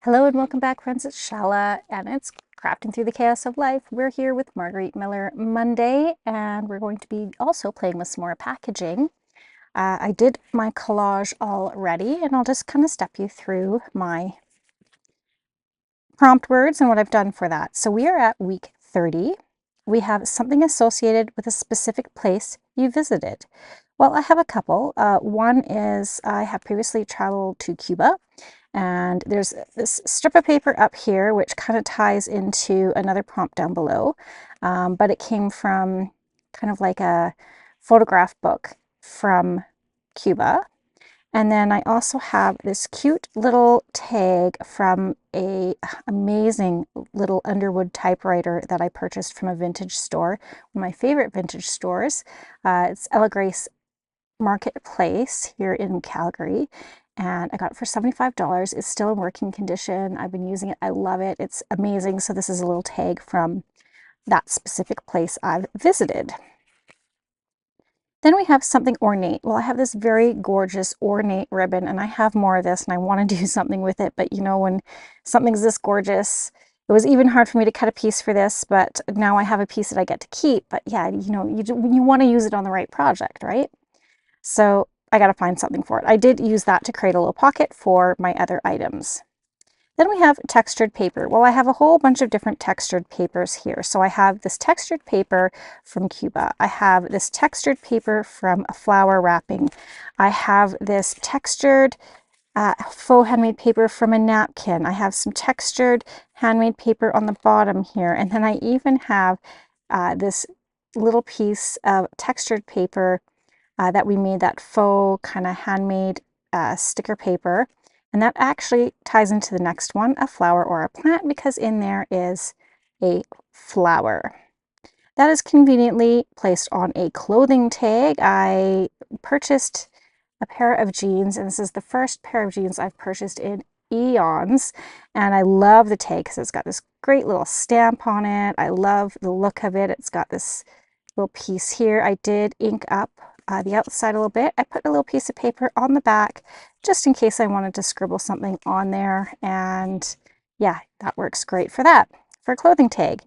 Hello and welcome back, friends. It's Chala and it's Crafting Through the Chaos of Life. We're here with Margarete Miller Monday and we're going to be also playing with some more packaging. I did my collage already and I'll just kind of step you through my prompt words and what I've done for that. So we are at week 30. We have something associated with a specific place you visited. Well, I have a couple. One is I have previously traveled to Cuba. And there's this strip of paper up here, which kind of ties into another prompt down below. But it came from kind of like a photograph book from Cuba. And then I also have this cute little tag from a amazing little Underwood typewriter that I purchased from a vintage store, one of my favorite vintage stores. It's Ella Grace Marketplace here in Calgary, and I got it for $75. It's still in working condition. I've been using it. I love it. It's amazing. So this is a little tag from that specific place I've visited. Then we have something ornate. Well, I have this very gorgeous ornate ribbon, and I have more of this, and I want to do something with it. But you know, when something's this gorgeous, it was even hard for me to cut a piece for this, but now I have a piece that I get to keep. But yeah, you know, you want to use it on the right project, right? So I got to find something for it. I did use that to create a little pocket for my other items. Then we have textured paper. Well, I have a whole bunch of different textured papers here. So I have this textured paper from Cuba. I have this textured paper from a flower wrapping. I have this textured faux handmade paper from a napkin. I have some textured handmade paper on the bottom here. And then I even have this little piece of textured paper that we made, that faux kind of handmade sticker paper. And that actually ties into the next one, a flower or a plant, because in there is a flower. That is conveniently placed on a clothing tag. I purchased a pair of jeans, and this is the first pair of jeans I've purchased in eons. And I love the tag because it's got this great little stamp on it. I love the look of it. It's got this little piece here. I did ink up the outside a little bit. I put a little piece of paper on the back just in case I wanted to scribble something on there, and yeah, that works great for that, for a clothing tag.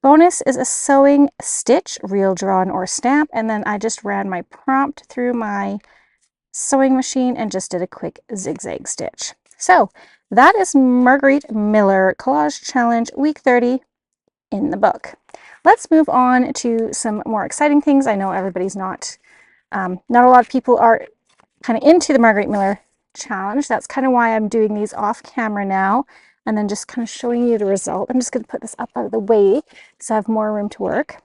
Bonus is a sewing stitch, real drawn or stamp, and then I just ran my prompt through my sewing machine and just did a quick zigzag stitch. So that is Margarete Miller Collage Challenge Week 30 in the book. Let's move on to some more exciting things. I know everybody's not a lot of people are kind of into the Margarete Miller Challenge. That's kind of why I'm doing these off camera now and then just kind of showing you the result. I'm just going to put this up out of the way so I have more room to work.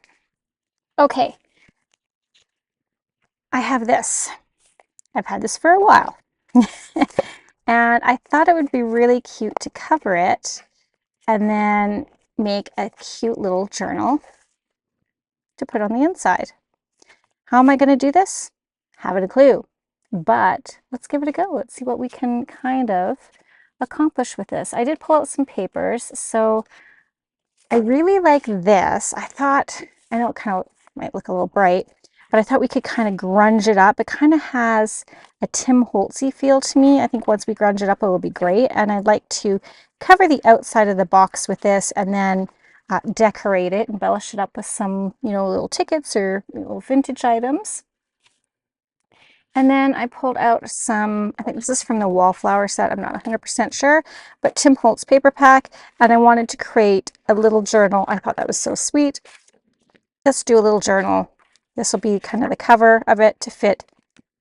Okay, I have this. I've had this for a while. And I thought it would be really cute to cover it and then make a cute little journal to put on the inside. How am I going to do this? Haven't a clue, but let's give it a go. Let's see what we can kind of accomplish with this. I did pull out some papers, so I really like this. I thought, I know it kind of might look a little bright, but I thought we could kind of grunge it up. It kind of has a Tim Holtzy feel to me. I think once we grunge it up, it will be great. And I'd like to cover the outside of the box with this and then decorate it, embellish it up with some, you know, little tickets or little vintage items. And then I pulled out some, I think this is from the Wallflower set, I'm not 100% sure, but Tim Holtz paper pack, and I wanted to create a little journal. I thought that was so sweet. Let's do a little journal. This will be kind of the cover of it to fit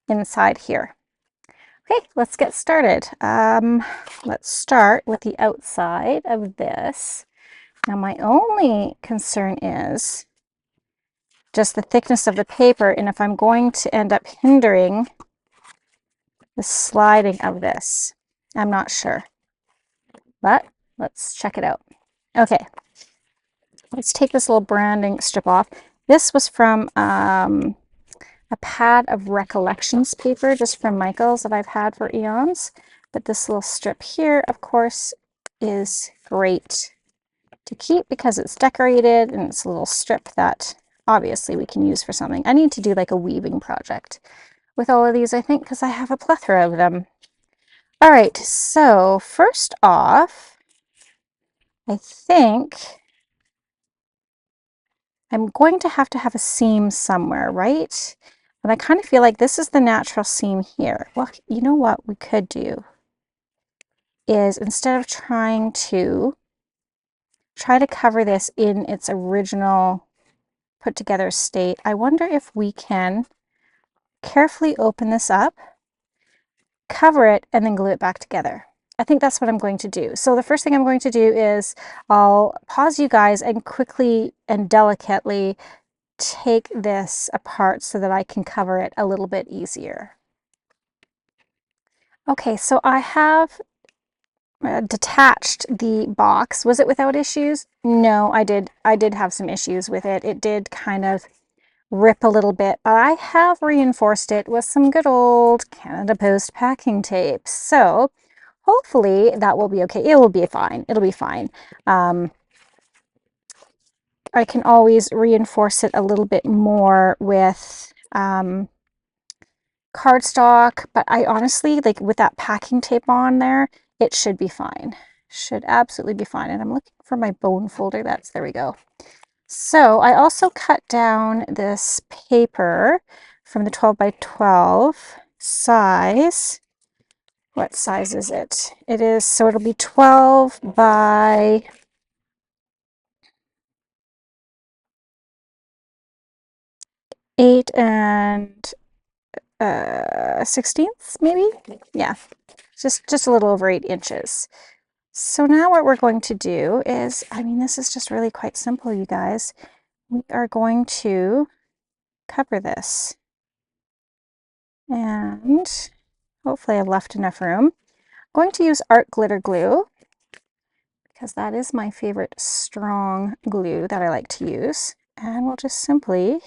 inside here. Okay, let's get started. Let's start with the outside of this. Now my only concern is just the thickness of the paper, and if I'm going to end up hindering the sliding of this. I'm not sure, but let's check it out. Okay, let's take this little branding strip off. This was from a pad of recollections paper, just from Michael's, that I've had for eons. But this little strip here, of course, is great to keep because it's decorated and it's a little strip that obviously we can use for something. I need to do like a weaving project with all of these, I think, because I have a plethora of them. All right, so first off, I think I'm going to have a seam somewhere, right? And I kind of feel like this is the natural seam here. Well, you know what we could do is instead of try to cover this in its original put together state, I wonder if we can carefully open this up, cover it, and then glue it back together. I think that's what I'm going to do. So the first thing I'm going to do is I'll pause you guys and quickly and delicately take this apart so that I can cover it a little bit easier. Okay, so I have detached the box. Was it without issues? No, I did have some issues with it. It did kind of rip a little bit, but I have reinforced it with some good old Canada Post packing tape. So hopefully that will be okay. It will be fine. It'll be fine. I can always reinforce it a little bit more with cardstock, but I honestly, like with that packing tape on there, it should be fine. Should absolutely be fine. And I'm looking for my bone folder. There we go. So I also cut down this paper from the 12 by 12 size. What size is it? It is, so it'll be 12 by 8 and 16ths, maybe? Yeah, just a little over 8 inches. So now what we're going to do is, I mean, this is just really quite simple, you guys. We are going to cover this. And hopefully I've left enough room. I'm going to use art glitter glue because that is my favorite strong glue that I like to use. And we'll just simply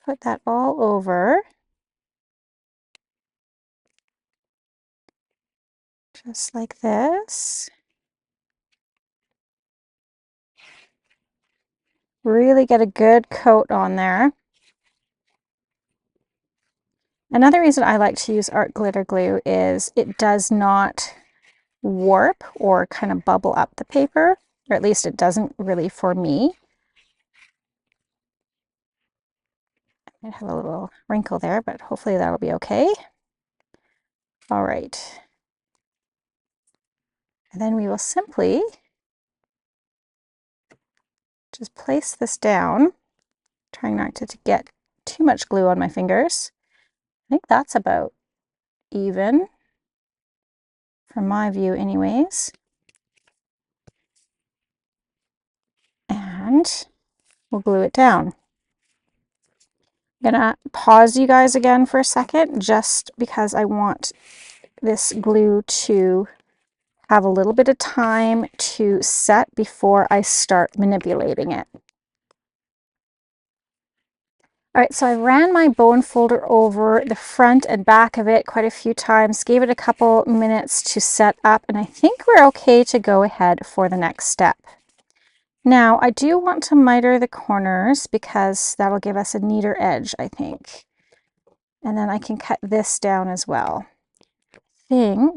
put that all over. Just like this. Really get a good coat on there. Another reason I like to use art glitter glue is it does not warp or kind of bubble up the paper, or at least it doesn't really for me. I have a little wrinkle there, but hopefully that'll be okay. All right. And then we will simply just place this down, trying not to get too much glue on my fingers. I think that's about even from my view anyways. And we'll glue it down. I'm gonna pause you guys again for a second, just because I want this glue to have a little bit of time to set before I start manipulating it. All right, so I ran my bone folder over the front and back of it quite a few times, gave it a couple minutes to set up, and I think we're okay to go ahead for the next step. Now, I do want to miter the corners because that'll give us a neater edge, I think. And then I can cut this down as well. I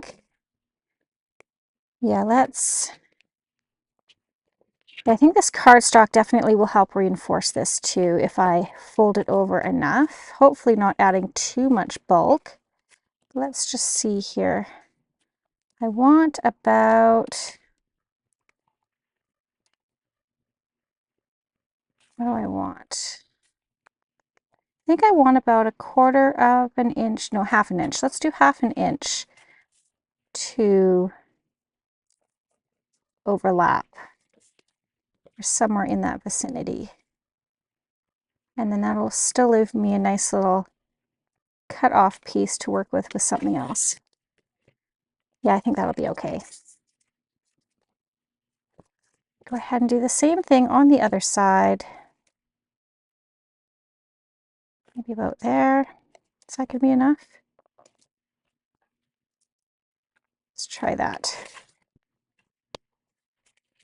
think this cardstock definitely will help reinforce this too if I fold it over enough. Hopefully not adding too much bulk. Let's just see here. I want about, what do I want? I think I want about 1/4 of an inch, no, 1/2 inch. Let's do 1/2 inch to overlap, or somewhere in that vicinity. And then that'll still leave me a nice little cut off piece to work with something else. Yeah, I think that'll be okay. Go ahead and do the same thing on the other side. Maybe about there. Is that gonna be enough? Let's try that.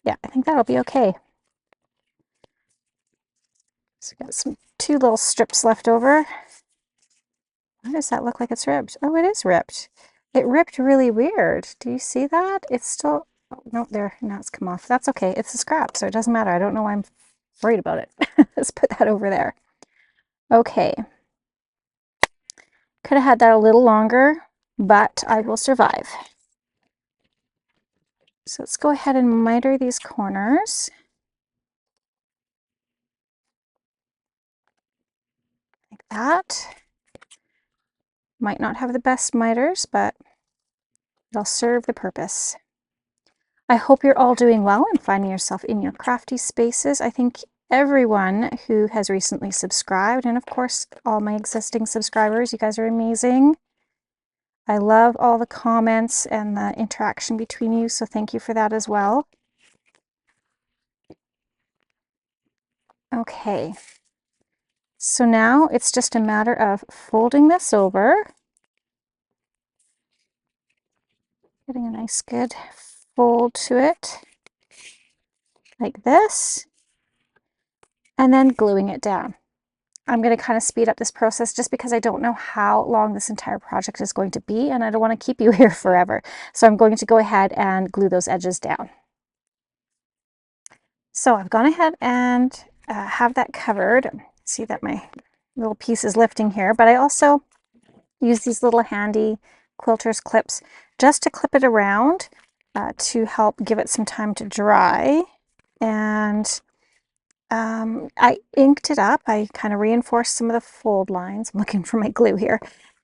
Yeah, I think that'll be okay. So we got some 2 little strips left over. Why does that look like it's ripped? Oh, it is ripped. It ripped really weird. Do you see that? It's still, Oh, no, there, now it's come off. That's okay. It's a scrap, so it doesn't matter. I don't know why I'm worried about it. Let's put that over there. Okay. Could have had that a little longer, but I will survive. So let's go ahead and miter these corners. Like that. Might not have the best miters, but it'll serve the purpose. I hope you're all doing well and finding yourself in your crafty spaces. I think everyone who has recently subscribed, and of course all my existing subscribers, you guys are amazing. I love all the comments and the interaction between you, so thank you for that as well. Okay, so now it's just a matter of folding this over, getting a nice good fold to it, like this, and then gluing it down. I'm going to kind of speed up this process just because I don't know how long this entire project is going to be, and I don't want to keep you here forever. So I'm going to go ahead and glue those edges down. So I've gone ahead and have that covered. See that my little piece is lifting here, but I also use these little handy quilter's clips just to clip it around to help give it some time to dry. And I inked it up. I kind of reinforced some of the fold lines. I'm looking for my glue here.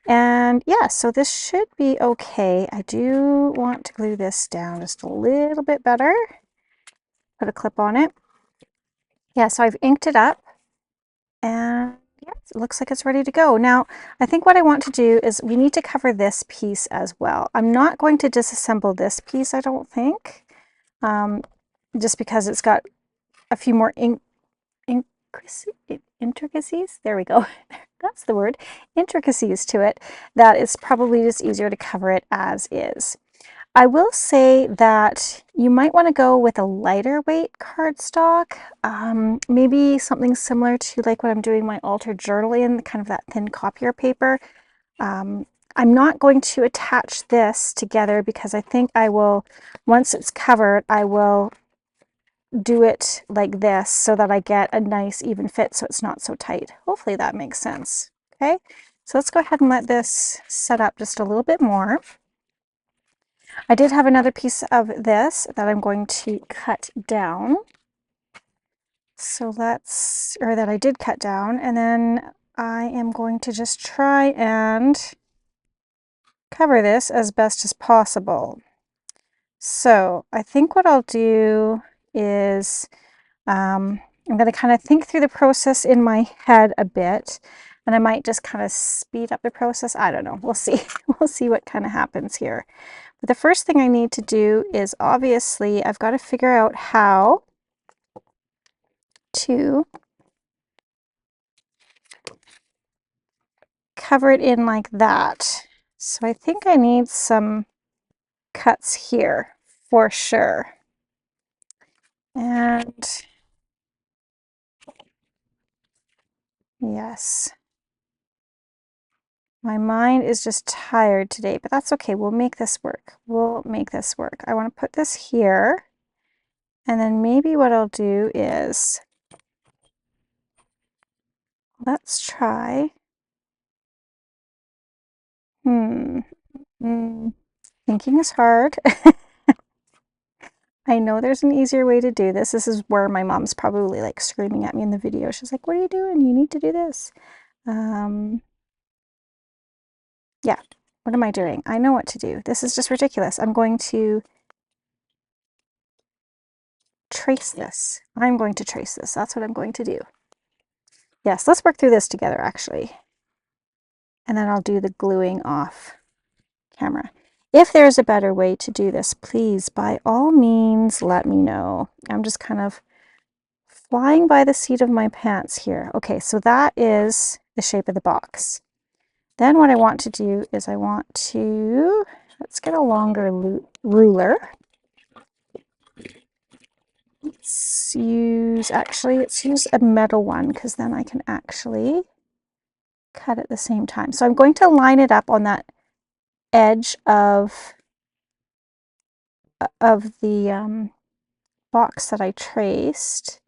And yeah, so this should be okay. I do want to glue this down just a little bit better. Put a clip on it. Yeah, so I've inked it up. And yeah, it looks like it's ready to go. Now, I think what I want to do is we need to cover this piece as well. I'm not going to disassemble this piece, I don't think, just because it's got a few more intricacies, there we go, that's the word, intricacies to it, that it's probably just easier to cover it as is. I will say that you might want to go with a lighter weight cardstock, maybe something similar to like what I'm doing my altered journal in, kind of that thin copier paper. I'm not going to attach this together because I think I will, once it's covered, I will do it like this so that I get a nice even fit so it's not so tight. Hopefully that makes sense. Okay, so let's go ahead and let this set up just a little bit more. I did have another piece of this that I'm going to cut down. So let's, or that I did cut down, and then I am going to just try and cover this as best as possible. So I think what I'll do is I'm going to kind of think through the process in my head a bit, and I might just kind of speed up the process. I don't know. We'll see. We'll see what kind of happens here. But the first thing I need to do is obviously I've got to figure out how to cover it in like that. So I think I need some cuts here for sure. And yes, my mind is just tired today, but that's okay. We'll make this work. We'll make this work. I want to put this here. And then maybe what I'll do is, let's try. Thinking is hard. I know there's an easier way to do this. This is where my mom's probably like screaming at me in the video. She's like, what are you doing? You need to do this. Yeah, what am I doing? I know what to do. This is just ridiculous. I'm going to trace this. I'm going to trace this. That's what I'm going to do. Yes, let's work through this together actually. And then I'll do the gluing off camera. If there's a better way to do this, please, by all means, let me know. I'm just kind of flying by the seat of my pants here. Okay, so that is the shape of the box. Then what I want to do is I want to, let's get a longer ruler. Let's use a metal one because then I can actually cut at the same time. So I'm going to line it up on that edge of of the box that I traced.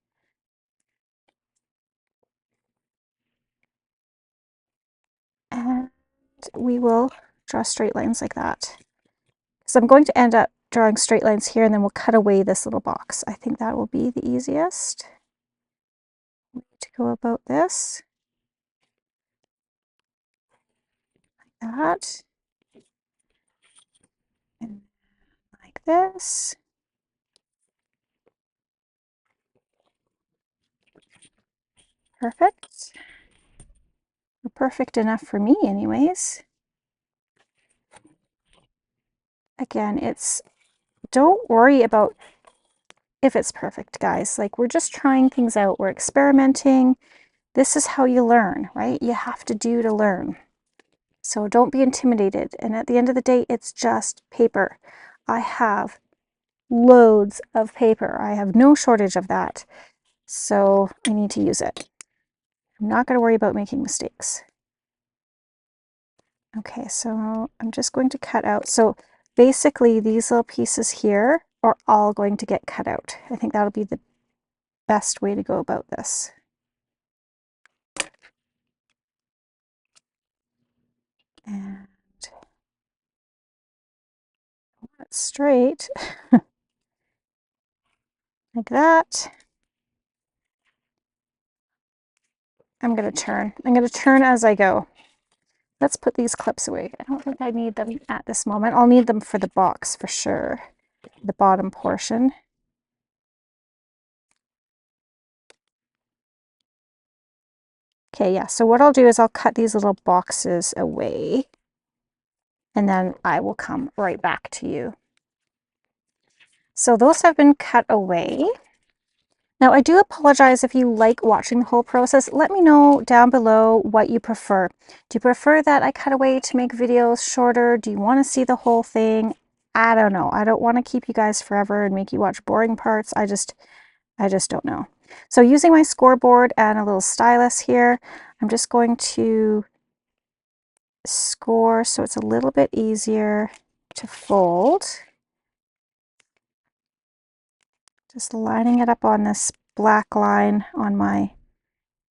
And we will draw straight lines like that. So I'm going to end up drawing straight lines here, and then we'll cut away this little box. I think that will be the easiest way to go about this. Like that. And like this. Perfect. Perfect enough for me anyways. Again, don't worry about if it's perfect, guys. Like, we're just trying things out. We're experimenting. This is how you learn, right? You have to do to learn. So don't be intimidated. And at the end of the day, it's just paper. I have loads of paper. I have no shortage of that. So I need to use it. I'm not going to worry about making mistakes. Okay, so I'm just going to cut out. So basically these little pieces here are all going to get cut out. I think that'll be the best way to go about this. And that's straight like that. I'm going to turn as I go. Let's put these clips away. I don't think I need them at this moment. I'll need them for the box for sure, the bottom portion. Okay, yeah, so what I'll do is I'll cut these little boxes away, and then I will come right back to you. So those have been cut away. Now, I do apologize if you like watching the whole process. Let me know down below what you prefer. Do you prefer that I cut away to make videos shorter? Do you want to see the whole thing? I don't know. I don't want to keep you guys forever and make you watch boring parts. I just don't know. So using my scoreboard and a little stylus here, I'm just going to score so it's a little bit easier to fold. Just lining it up on this black line on my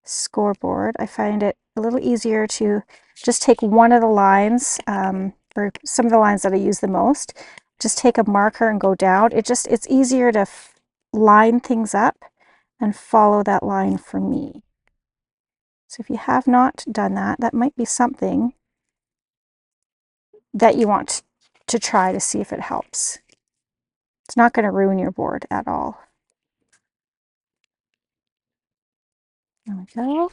scoreboard. I find it a little easier to just take one of the lines, or some of the lines that I use the most, just take a marker and go down. It's easier to line things up and follow that line for me. So if you have not done that, that might be something that you want to try to see if it helps. It's not going to ruin your board at all. There we go.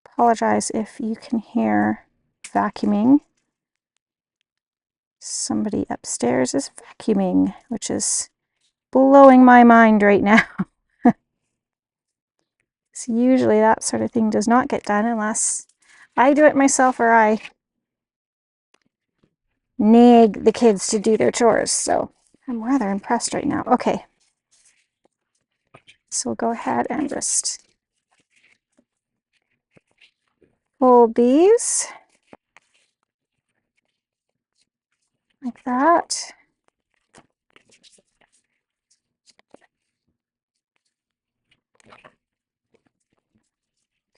Apologize if you can hear vacuuming. Somebody upstairs is vacuuming, which is blowing my mind right now. So usually that sort of thing does not get done unless I do it myself or I nag the kids to do their chores. So I'm rather impressed right now. Okay. So we'll go ahead and just fold these like that.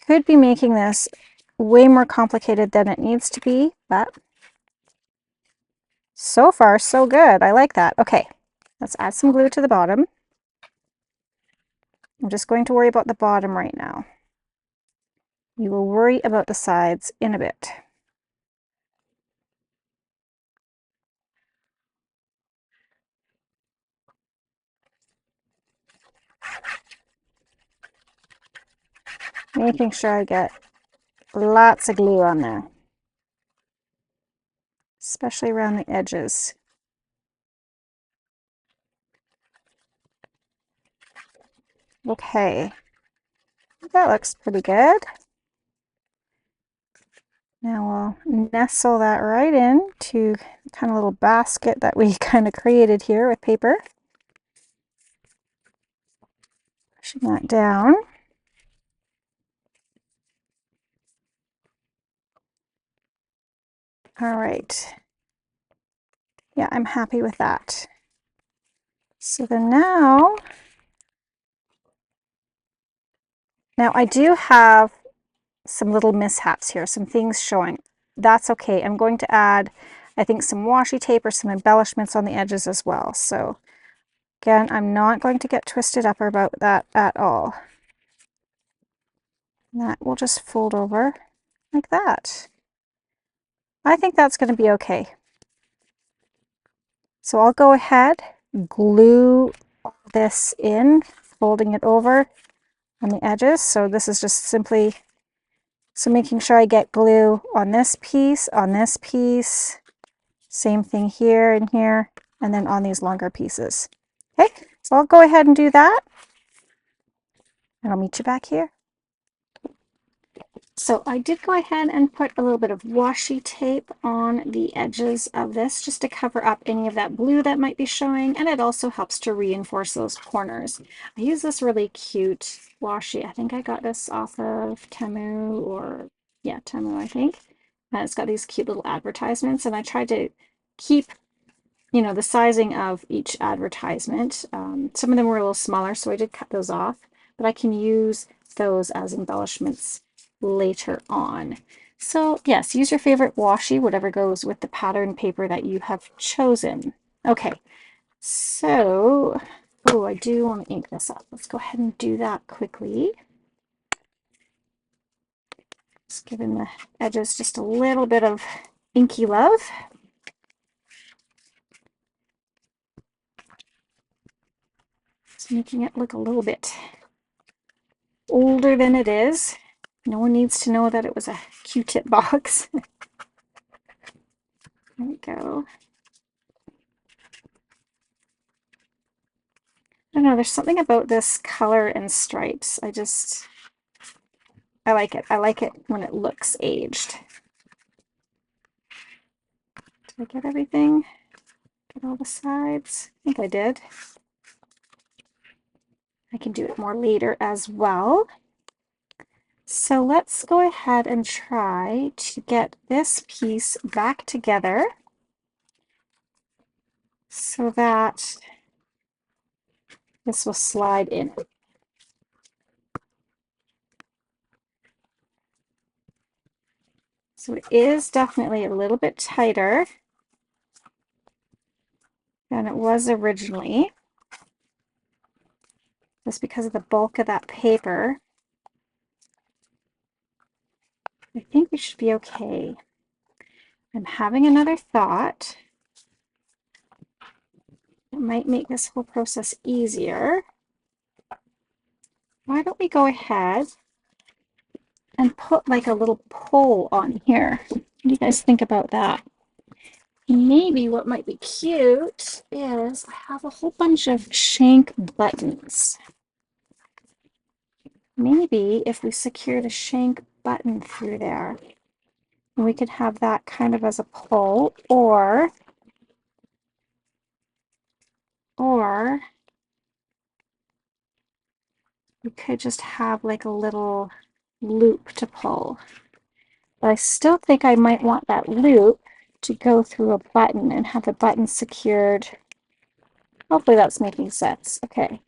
Could be making this way more complicated than it needs to be, but so far so good. I like that. Okay, let's add some glue to the bottom. I'm just going to worry about the bottom right now. We will worry about the sides in a bit. Making sure I get lots of glue on there, especially around the edges. Okay, that looks pretty good. Now we'll nestle that right into the kind of little basket that we kind of created here with paper. Pushing that down. All right. Yeah, I'm happy with that. So then now I do have some little mishaps here, some things showing. That's okay. I'm going to add, I think, some washi tape or some embellishments on the edges as well. So again, I'm not going to get twisted up about that at all. That will just fold over like that. I think that's going to be okay. So I'll go ahead, glue this in, folding it over on the edges. So this is just simply, so making sure I get glue on this piece, same thing here and here, and then on these longer pieces. Okay, so I'll go ahead and do that, and I'll meet you back here. So I did go ahead and put a little bit of washi tape on the edges of this just to cover up any of that blue that might be showing, and it also helps to reinforce those corners. I use this really cute washi. I think I got this off of Temu, or yeah, Temu, I think. And it's got these cute little advertisements, and I tried to keep, you know, the sizing of each advertisement. Some of them were a little smaller, so I did cut those off, but I can use those as embellishments later on. So yes, use your favorite washi, whatever goes with the pattern paper that you have chosen. Okay, so, oh, I do want to ink this up. Let's go ahead and do that quickly. Just giving the edges just a little bit of inky love. Just making it look a little bit older than it is. No one needs to know that it was a Q-tip box. There we go. I don't know, there's something about this color and stripes. I like it. I like it when it looks aged. Did I get everything? Get all the sides? I think I did. I can do it more later as well. So let's go ahead and try to get this piece back together so that this will slide in. So it is definitely a little bit tighter than it was originally, just because of the bulk of that paper. I think we should be okay. I'm having another thought. It might make this whole process easier. Why don't we go ahead and put like a little pole on here? What do you guys think about that? Maybe what might be cute is I have a whole bunch of shank buttons. Maybe if we secured a shank button through there, we could have that kind of as a pole, or we could just have like a little loop to pull. But I still think I might want that loop to go through a button and have the button secured. Hopefully that's making sense. Okay.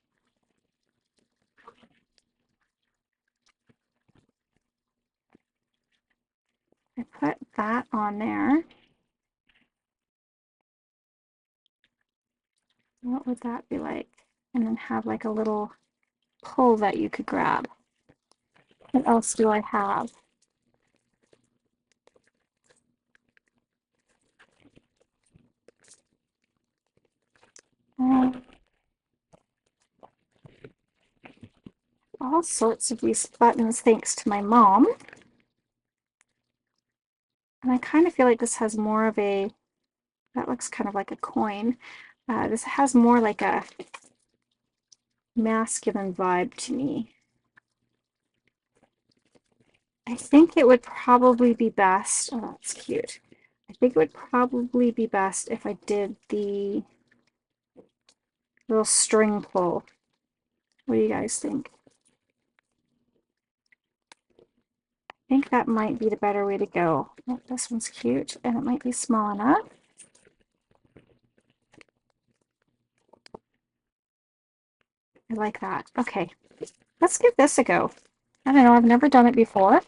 I put that on there. What would that be like? And then have like a little pull that you could grab. What else do I have? All sorts of these buttons thanks to my mom. And I kind of feel like this has more of a, that looks kind of like a coin. This has more like a masculine vibe to me. I think it would probably be best, oh, that's cute. I think it would probably be best if I did the little string pull. What do you guys think? I think that might be the better way to go. Oh, this one's cute, and it might be small enough. I like that. Okay, let's give this a go. I don't know, I've never done it before.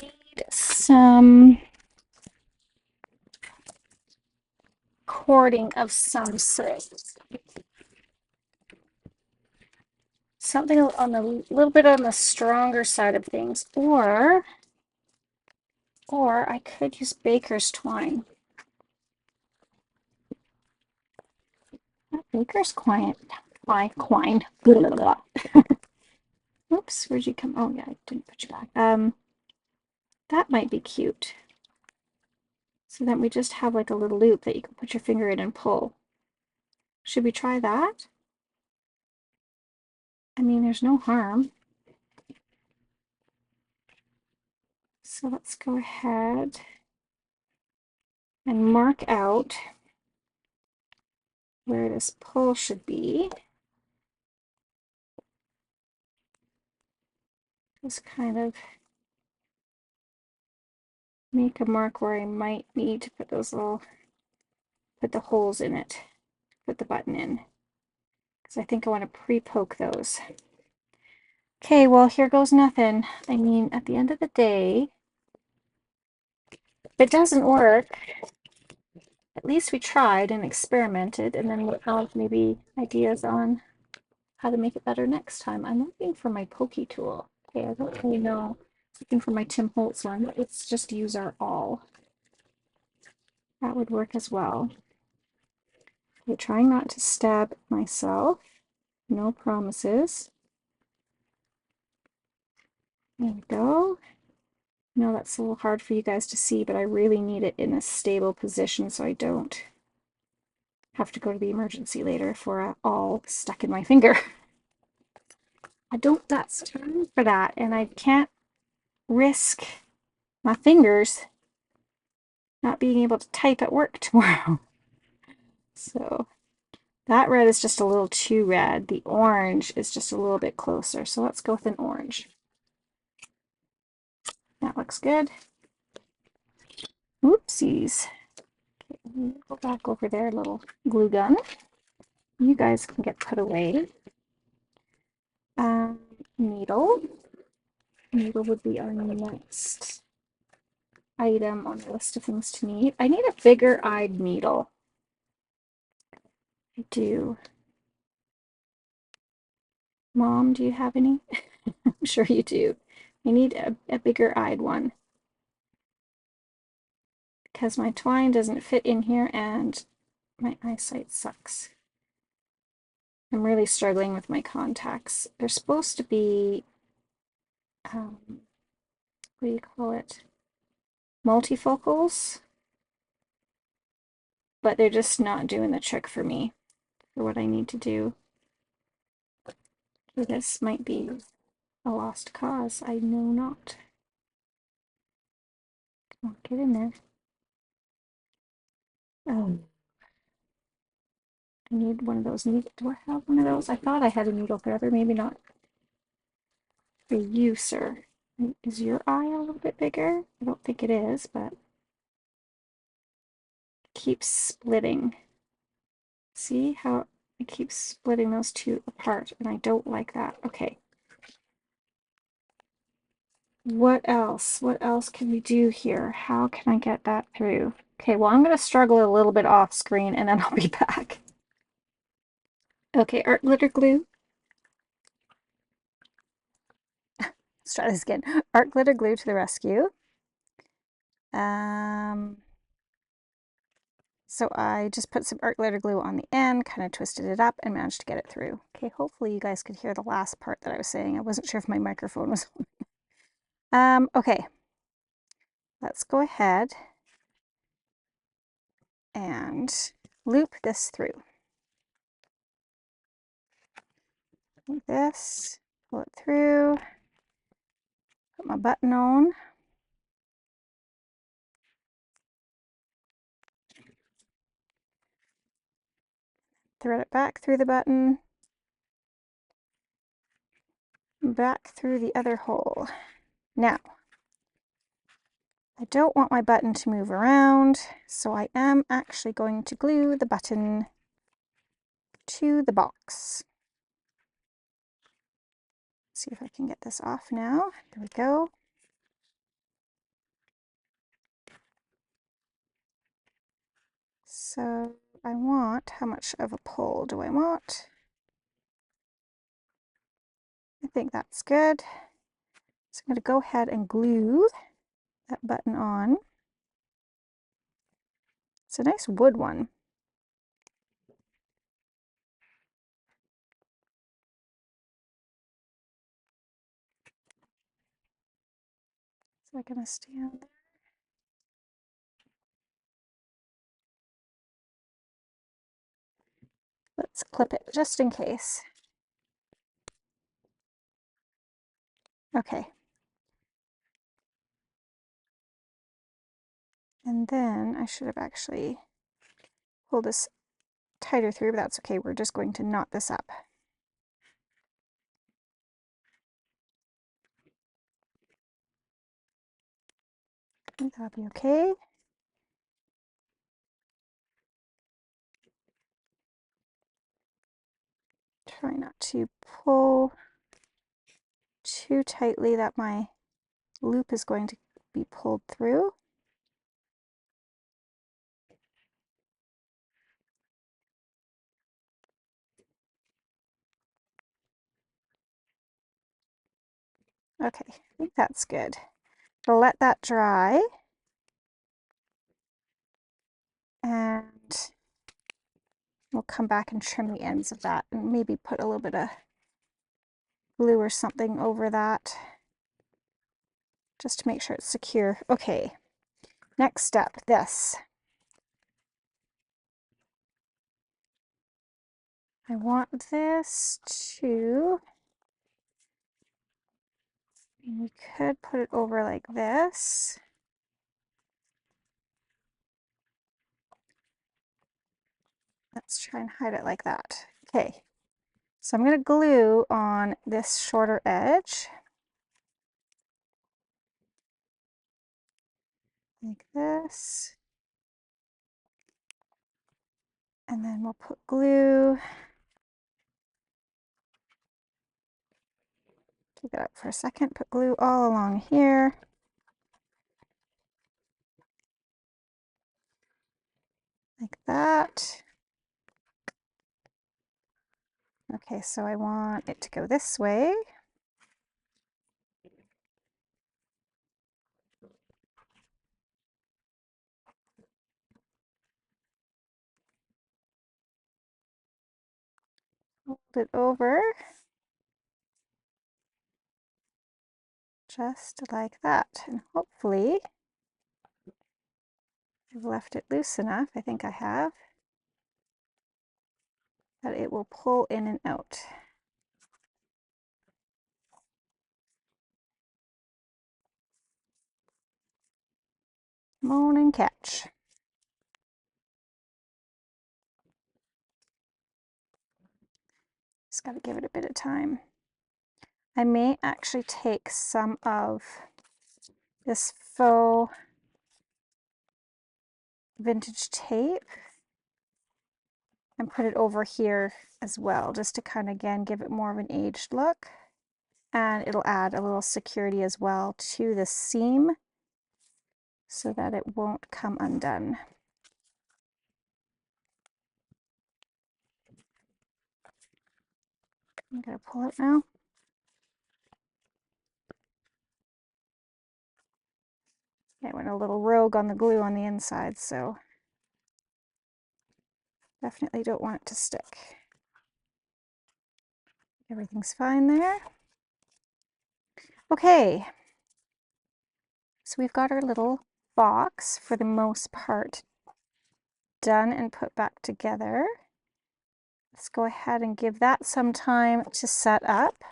Need some cording of some sort. Something on the little bit on the stronger side of things, or I could use baker's twine. Baker's twine. Twine. Blah, blah, blah. Oops, where'd you come? Oh yeah, I didn't put you back. That might be cute. So then we just have like a little loop that you can put your finger in and pull. Should we try that? I mean, there's no harm. So let's go ahead and mark out where this pull should be. Just kind of make a mark where I might need to put those little, put the holes in it, put the button in, because I think I want to pre-poke those. Okay, well, here goes nothing. I mean, at the end of the day, if it doesn't work, at least we tried and experimented, and then we'll have maybe ideas on how to make it better next time. I'm looking for my pokey tool. Okay, I don't really know. Looking for my Tim Holtz one. Let's just use our awl. That would work as well. Okay, trying not to stab myself. No promises. There we go. No, that's a little hard for you guys to see, but I really need it in a stable position so I don't have to go to the emergency later for a awl stuck in my finger. I don't got time for that, and I can't risk my fingers not being able to type at work tomorrow. So that red is just a little too red. The orange is just a little bit closer. So let's go with an orange. That looks good. Oopsies. Okay, go back over there, little glue gun. You guys can get put away. Needle. Needle would be our next item on the list of things to need. I need a bigger-eyed needle. I do. Mom, do you have any? I'm sure you do. I need a bigger-eyed one because my twine doesn't fit in here and my eyesight sucks. I'm really struggling with my contacts. They're supposed to be, what do you call it? Multifocals, but they're just not doing the trick for me, for what I need to do. So this might be a lost cause. I know not. Come on, get in there. Oh. I need one of those. Do I have one of those? I thought I had a needle threader, maybe not. For you, sir. Is your eye a little bit bigger? I don't think it is, but it keeps splitting. See how it keeps splitting those two apart, and I don't like that. Okay. What else? What else can we do here? How can I get that through? Okay, well, I'm going to struggle a little bit off screen, and then I'll be back. Okay, art glitter glue. Let's try this again. Art glitter glue to the rescue. So I just put some art glitter glue on the end, kind of twisted it up and managed to get it through. Okay, hopefully you guys could hear the last part that I was saying. I wasn't sure if my microphone was on. Okay, let's go ahead and loop this through. Like this, pull it through, put my button on. Thread it back through the button, back through the other hole. Now, I don't want my button to move around, so I am actually going to glue the button to the box. See if I can get this off now. There we go. So I want, how much of a pull do I want? I think that's good. So I'm going to go ahead and glue that button on. It's a nice wood one. Is that going to stand there? Let's clip it just in case. Okay. And then I should have actually pulled this tighter through, but that's okay. We're just going to knot this up. I think that'll be okay. Try not to pull too tightly that my loop is going to be pulled through. Okay, I think that's good. We'll let that dry. And we'll come back and trim the ends of that and maybe put a little bit of glue or something over that just to make sure it's secure. Okay, next step, this. I want this to, we could put it over like this. Let's try and hide it like that. Okay, so I'm going to glue on this shorter edge. Like this. And then we'll put glue. Keep it up for a second. Put glue all along here. Like that. Okay, so I want it to go this way. Hold it over. Just like that. And hopefully I've left it loose enough, I think I have, that it will pull in and out. Come on and catch. Just got to give it a bit of time. I may actually take some of this faux vintage tape and put it over here as well, just to kind of, again, give it more of an aged look. And it'll add a little security as well to the seam so that it won't come undone. I'm going to pull it now. Yeah, I went a little rogue on the glue on the inside, so definitely don't want it to stick. Everything's fine there. Okay, so we've got our little box for the most part done and put back together. Let's go ahead and give that some time to set up.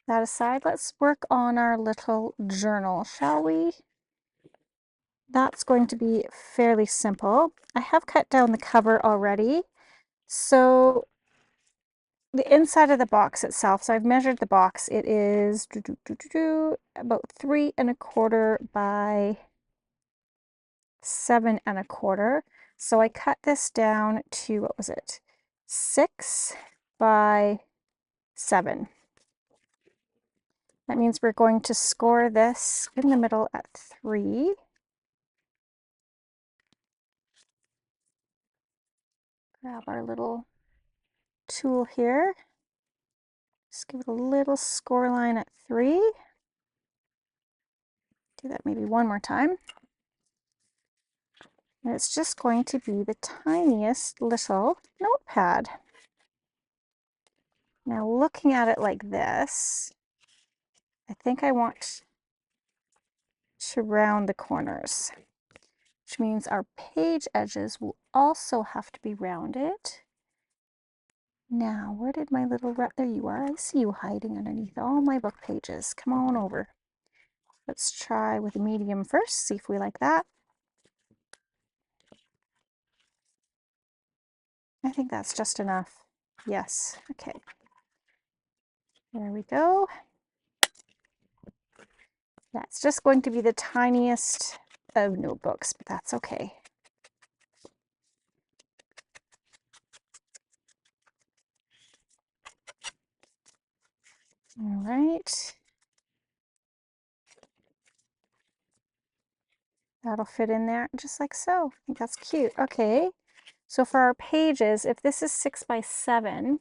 That aside, let's work on our little journal, shall we? That's going to be fairly simple. I have cut down the cover already. So the inside of the box itself, so I've measured the box. It is about 3 1/4 by 7 1/4. So I cut this down to, what was it? 6 by 7. That means we're going to score this in the middle at 3. Grab our little tool here. Just give it a little score line at 3. Do that maybe one more time. And it's just going to be the tiniest little notepad. Now looking at it like this, I think I want to round the corners, which means our page edges will also have to be rounded. Now, where did my little there you are. I see you hiding underneath all my book pages. Come on over. Let's try with a medium first, see if we like that. I think that's just enough. Yes, okay. There we go. That's just going to be the tiniest of notebooks, but that's okay. All right. That'll fit in there just like so. I think that's cute. Okay. So for our pages, if this is 6 by 7,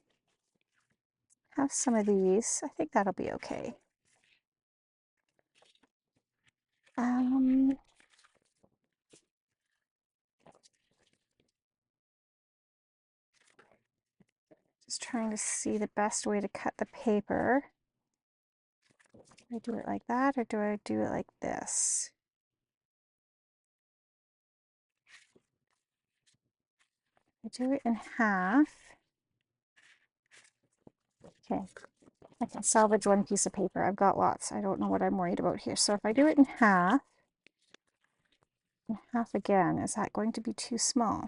have some of these. I think that'll be okay. Just trying to see the best way to cut the paper. Do I do it like that or do I do it like this? I do it in half. Okay, I can salvage one piece of paper. I've got lots. I don't know what I'm worried about here. So if I do it in half again, is that going to be too small?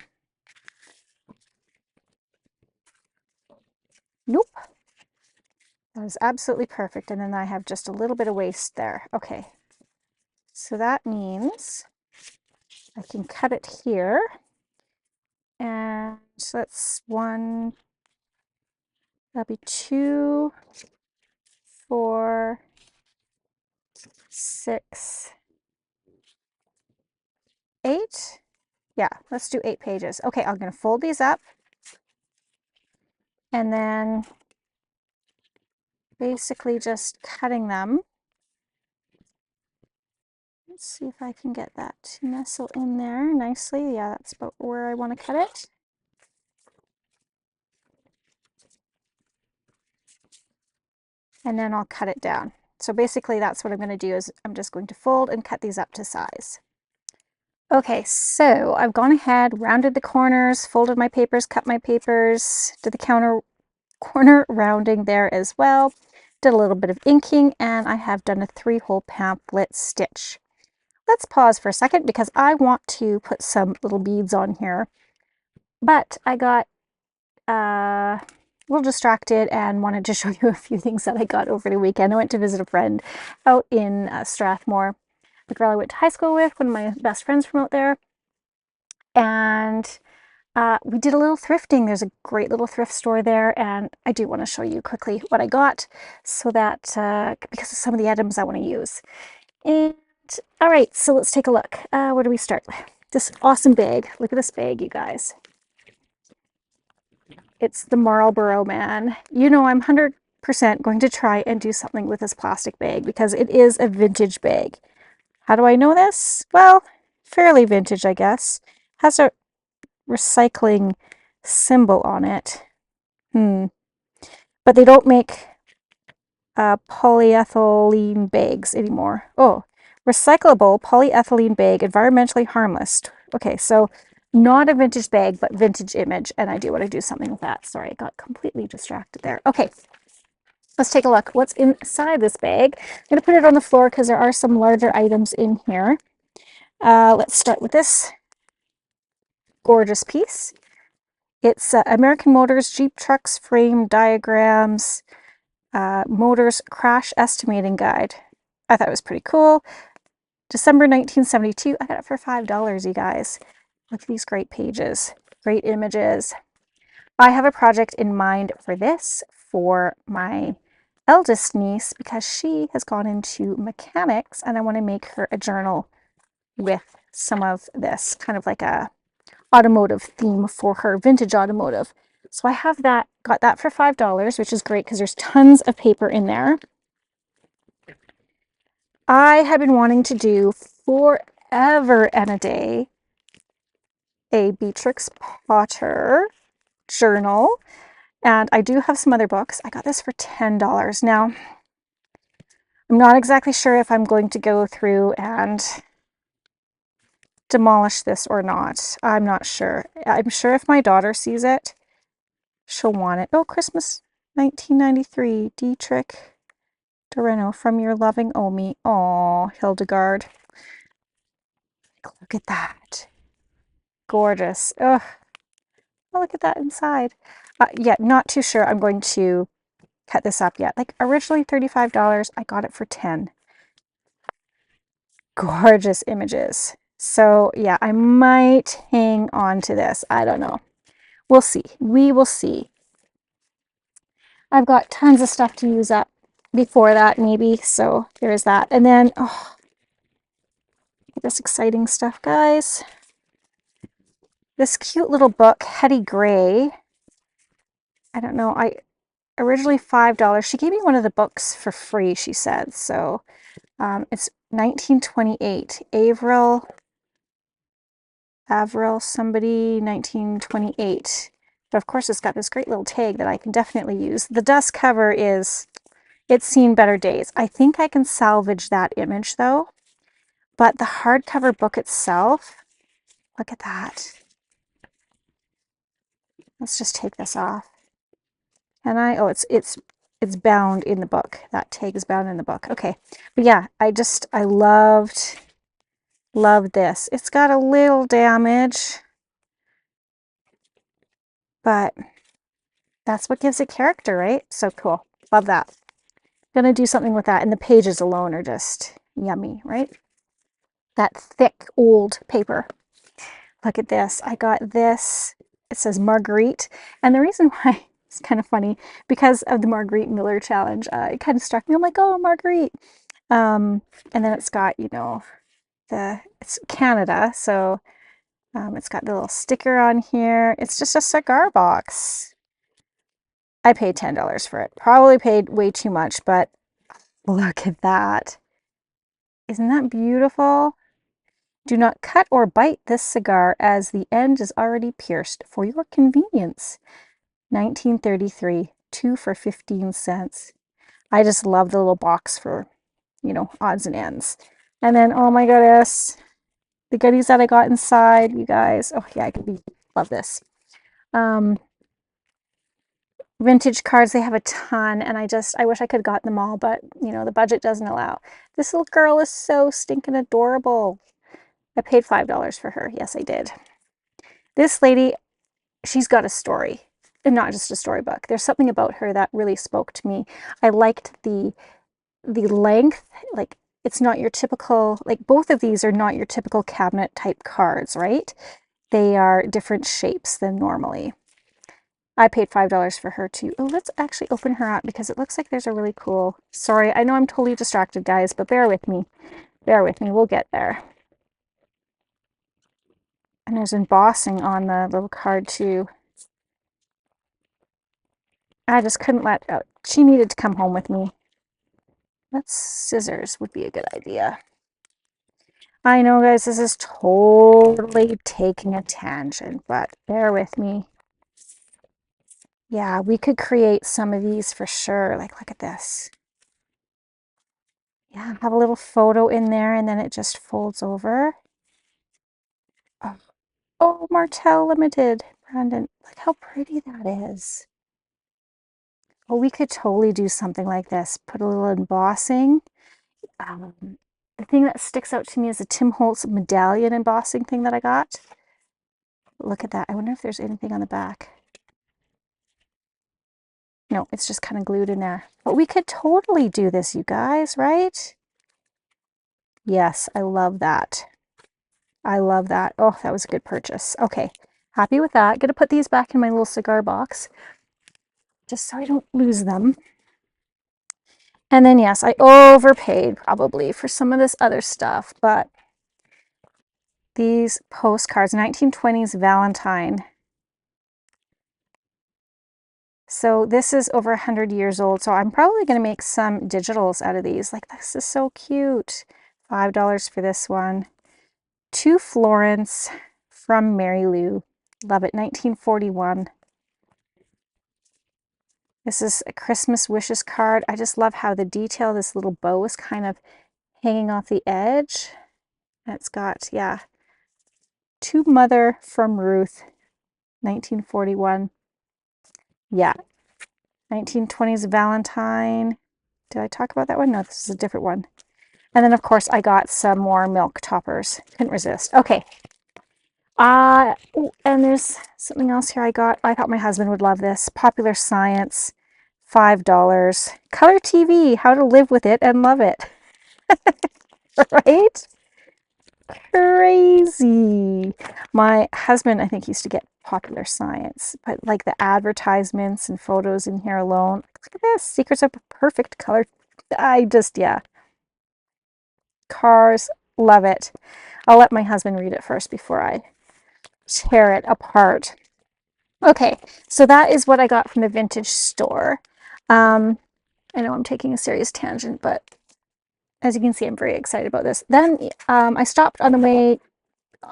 Nope. That is absolutely perfect. And then I have just a little bit of waste there. Okay. So that means I can cut it here. And so that's 1, that'll be 2, 4, 6, 8. Yeah, let's do 8 pages. Okay, I'm going to fold these up and then basically just cutting them. Let's see if I can get that to nestle in there nicely. Yeah, that's about where I want to cut it. And then I'll cut it down. So basically that's what I'm going to do is I'm just going to fold and cut these up to size. Okay, so I've gone ahead, rounded the corners, folded my papers, cut my papers, did the corner rounding there as well, did a little bit of inking, and I have done a 3-hole pamphlet stitch. Let's pause for a second because I want to put some little beads on here, but I got a little distracted and wanted to show you a few things that I got over the weekend. I went to visit a friend out in Strathmore, the girl I went to high school with, one of my best friends from out there, and we did a little thrifting. There's a great little thrift store there, and I do want to show you quickly what I got so that, because of some of the items I want to use. And all right, so let's take a look. Where do we start? This awesome bag. Look at this bag, you guys. It's the Marlboro Man. You know I'm 100% going to try and do something with this plastic bag because it is a vintage bag. How do I know this? Well, fairly vintage, I guess. Has a recycling symbol on it. But they don't make polyethylene bags anymore. Oh, recyclable polyethylene bag, environmentally harmless. Okay, so not a vintage bag, but vintage image, and I do want to do something with that. Sorry, I got completely distracted there. Okay, let's take a look. What's inside this bag? I'm going to put it on the floor because there are some larger items in here. Let's start with this gorgeous piece. It's American Motors Jeep Trucks Frame Diagrams Motors Crash Estimating Guide. I thought it was pretty cool. December 1972. I got it for $5, you guys. Look at these great pages, great images. I have a project in mind for this for my eldest niece because she has gone into mechanics and I want to make her a journal with some of this, kind of like a automotive theme for her, vintage automotive. So I have that, got that for $5, which is great because there's tons of paper in there. I have been wanting to do forever and a day a Beatrix Potter journal, and I do have some other books. I got this for $10. Now, I'm not exactly sure if I'm going to go through and demolish this or not. I'm not sure. I'm sure if my daughter sees it, she'll want it. Oh, Christmas 1993, Dietrich Doreno, from your loving Omi. Oh, Hildegard. Look at that. Gorgeous. Ugh. Oh, look at that inside. Yeah, not too sure I'm going to cut this up yet. Like originally $35, I got it for 10. Gorgeous images. So yeah, I might hang on to this. I don't know. We'll see. We will see. I've got tons of stuff to use up before that maybe. So there is that. And then, oh, this exciting stuff, guys. This cute little book, Hetty Gray. I don't know. I originally $5. She gave me one of the books for free, she said. So it's 1928. Avril somebody, 1928. But of course, it's got this great little tag that I can definitely use. The dust cover is, it's seen better days. I think I can salvage that image though. But the hardcover book itself, look at that. Let's just take this off. And oh, it's bound in the book. That tag is bound in the book. Okay. But yeah, I loved this. It's got a little damage, but that's what gives it character, right? So cool. Love that. Gonna do something with that. And the pages alone are just yummy, right? That thick old paper. Look at this. I got this. It says Margarete. And the reason why it's kind of funny, because of the Margarete Miller challenge, it kind of struck me. I'm like, oh, Margarete. And then it's got, you know, it's Canada. So it's got the little sticker on here. It's just a cigar box. I paid $10 for it. Probably paid way too much, but look at that. Isn't that beautiful? Do not cut or bite this cigar as the end is already pierced for your convenience. 1933, 2 for 15 cents. I just love the little box for, you know, odds and ends. And then, oh my goodness, the goodies that I got inside, you guys. Oh yeah, love this. Vintage cards, they have a ton, and I wish I could have gotten them all, but you know, the budget doesn't allow. This little girl is so stinking adorable. I paid $5 for her. Yes, I did. This lady, she's got a story, and not just a storybook. There's something about her that really spoke to me. I liked the length. Like, it's not your typical, like both of these are not your typical cabinet type cards, right? They are different shapes than normally. I paid $5 for her too. Oh, let's actually open her up because it looks like there's a really cool, sorry, I know I'm totally distracted, guys, but bear with me. Bear with me, we'll get there. And there's embossing on the little card too. I just couldn't let out. She needed to come home with me. Scissors would be a good idea. I know, guys, this is totally taking a tangent, but bear with me. Yeah, we could create some of these for sure. Like, look at this. Yeah, have a little photo in there and then it just folds over. Oh, oh, Martell Limited. Brandon, look how pretty that is. Oh, we could totally do something like this. Put a little embossing. The thing that sticks out to me is a Tim Holtz medallion embossing thing that I got. Look at that. I wonder if there's anything on the back. No, it's just kind of glued in there. But we could totally do this, you guys, right? Yes, I love that. I love that. Oh, that was a good purchase. Okay, Happy with that. Gonna put these back in my little cigar box just so I don't lose them. And then, yes, I overpaid probably for some of this other stuff, but these postcards, 1920s Valentine. So this is over 100 years old, so I'm probably going to make some digitals out of these. Like, this is so cute. $5 for this one. To Florence from Mary Lou. Love it, 1941. This is a Christmas wishes card. I just love how the detail, this little bow is kind of hanging off the edge. And it's got, yeah, to Mother from Ruth, 1941. Yeah, 1920s Valentine. Did I talk about that one? No, this is a different one. And then, of course, I got some more milk toppers. Couldn't resist. Okay. And there's something else here I got. I thought my husband would love this. Popular Science, $5. Color TV, How to Live with It and Love It. Right? Crazy. My husband, I think, used to get Popular Science, but like the advertisements and photos in here alone. Look at this. Secrets of Perfect Color. Yeah. Cars, love it. I'll let my husband read it first before I tear it apart. Okay, so that is what I got from the vintage store. I know I'm taking a serious tangent, but as you can see, I'm very excited about this. Then I stopped on the way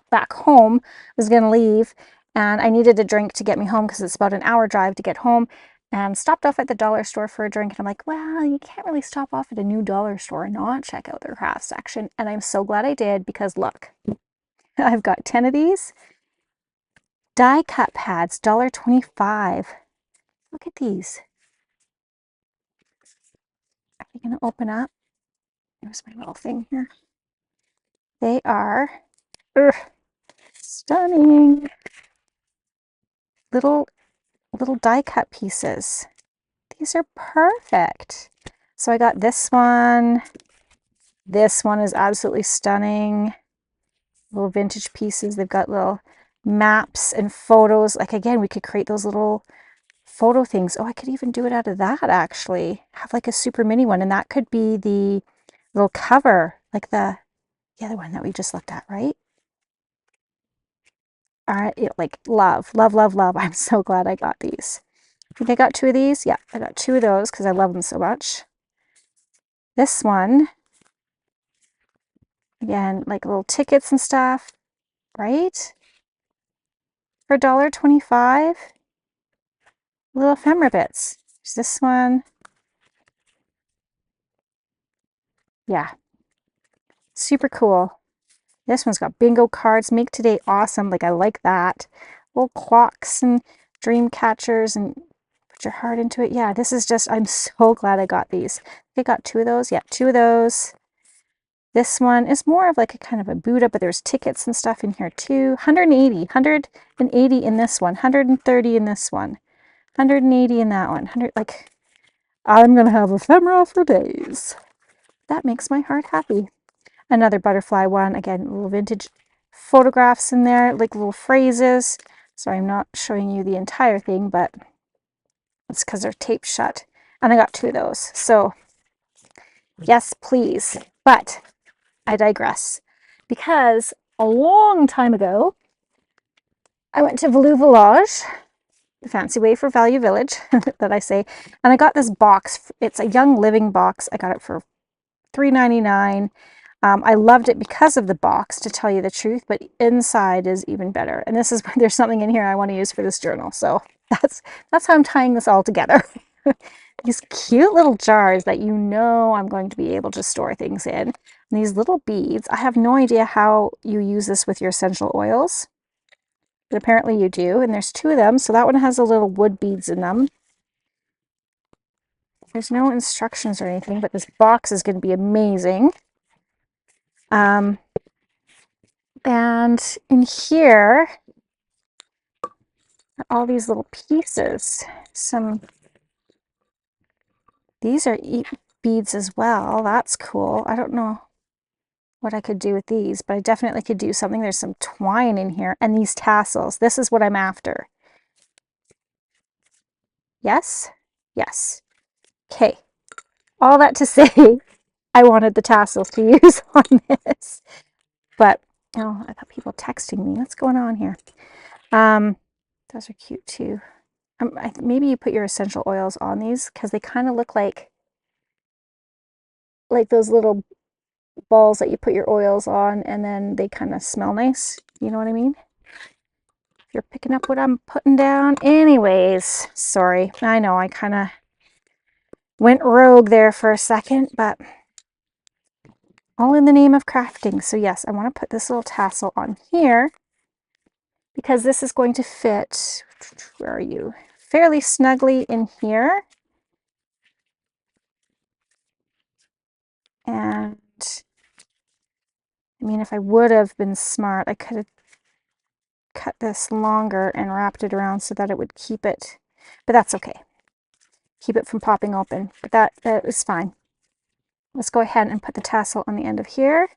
back home. I was going to leave, and I needed a drink to get me home because it's about an hour drive to get home, and stopped off at the dollar store for a drink. And I'm like, well, you can't really stop off at a new dollar store and not check out their craft section. And I'm so glad I did, because look, I've got 10 of these. Die cut pads, $1.25. Look at these. Are they going to open up? There's my little thing here. They are stunning. Little die cut pieces. These are perfect. So I got this one. This one is absolutely stunning. Little vintage pieces. They've got little maps and photos. Like, again, we could create those little photo things. Oh, I could even do it out of that, actually. Have like a super mini one, and that could be the little cover, like the other one that we just looked at, right? Like, love. I'm so glad I got these. I think I got 2 of these. Yeah, I got 2 of those because I love them so much. This one, again, like little tickets and stuff, right? For $1.25. Little ephemera bits. There's this one. Yeah, super cool. This one's got bingo cards. Make today awesome. Like, I like that. Little clocks and dream catchers, and put your heart into it. Yeah, this is just, I'm so glad I got these. I got 2 of those. Yeah, 2 of those. This one is more of like a kind of a Buddha, but there's tickets and stuff in here too. 180 in this one, 130 in this one, 180 in that one. Like, I'm gonna have ephemera for days. That makes my heart happy. Another butterfly one, again, little vintage photographs in there, like little phrases. Sorry, I'm not showing you the entire thing, but it's because they're taped shut. And I got 2 of those. So yes, please. But I digress, because a long time ago, I went to Value Village, the fancy way for Value Village that I say, and I got this box. It's a Young Living box. I got it for $3.99. I loved it because of the box, to tell you the truth, but inside is even better. And this is where there's something in here I want to use for this journal. So that's how I'm tying this all together. These cute little jars that I'm going to be able to store things in. And these little beads, I have no idea how you use this with your essential oils, but apparently you do. And there's 2 of them. So that one has the little wood beads in them. There's no instructions or anything, but this box is going to be amazing. And in here are all these little pieces. These are beads as well. That's cool. I don't know what I could do with these, but I definitely could do something. There's some twine in here and these tassels. This is what I'm after. Yes? Yes. Okay. All that to say, I wanted the tassels to use on this. But, oh, I got people texting me. What's going on here? Those are cute too. Maybe you put your essential oils on these because they kind of look like those little balls that you put your oils on and then they kind of smell nice. You know what I mean? If you're picking up what I'm putting down. Anyways, sorry. I know I kind of went rogue there for a second, but all in the name of crafting. So yes, I want to put this little tassel on here because this is going to fit, where are you? Fairly snugly in here. And I mean, if I would have been smart, I could have cut this longer and wrapped it around so that it would keep it, but that's okay. Keep it from popping open, but that is fine. Let's go ahead and put the tassel on the end of here.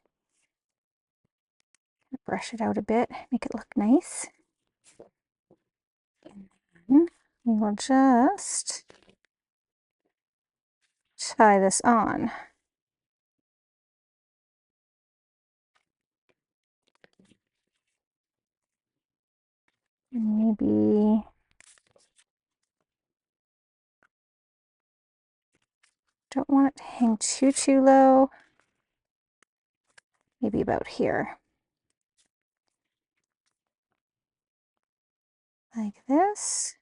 Brush it out a bit, make it look nice. And then we will just tie this on. Maybe don't want it to hang too low. Maybe about here. Like this.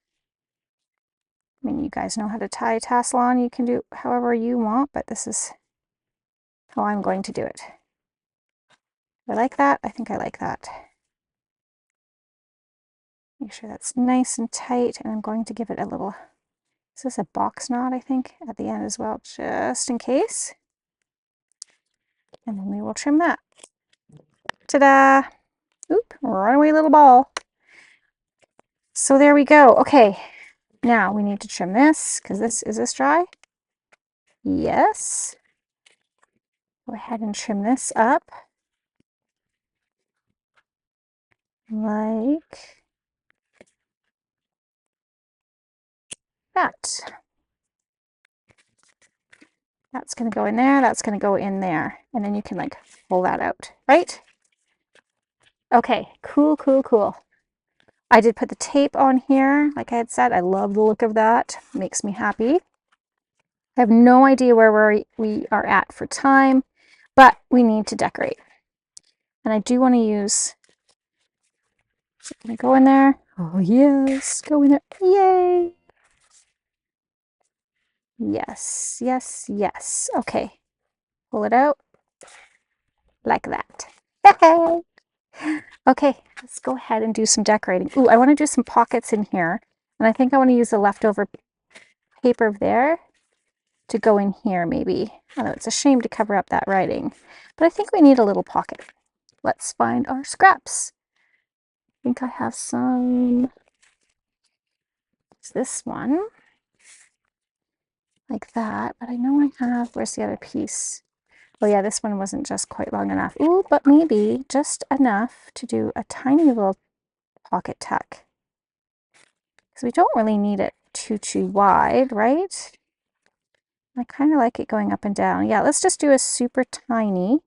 I mean, you guys know how to tie a tassel on. You can do it however you want, but this is how I'm going to do it. I like that. I think I like that. Make sure that's nice and tight, and I'm going to give it a little, is this a box knot, I think, at the end as well, just in case. And then we will trim that. Ta-da! Oop, runaway little ball. So there we go. Okay, now we need to trim this, because is this dry? Yes. Go ahead and trim this up. Like that. That's going to go in there, that's going to go in there, and then you can like pull that out, right? Okay, cool, cool, cool. I did put the tape on here, like I had said. I love the look of that, makes me happy. I have no idea where we are at for time, but we need to decorate. And I do want to use, can I go in there? Oh yes, go in there, yay! Yes, yes, yes. Okay, pull it out like that. Okay, let's go ahead and do some decorating. Ooh, I want to do some pockets in here. And I think I want to use the leftover paper there to go in here maybe. Although it's a shame to cover up that writing. But I think we need a little pocket. Let's find our scraps. I think I have some. It's this one. Like that. But I know I have, where's the other piece? Oh yeah, this one wasn't just quite long enough. Ooh, but maybe just enough to do a tiny little pocket tuck. Because we don't really need it too wide, right? I kind of like it going up and down. Yeah, let's just do a super tiny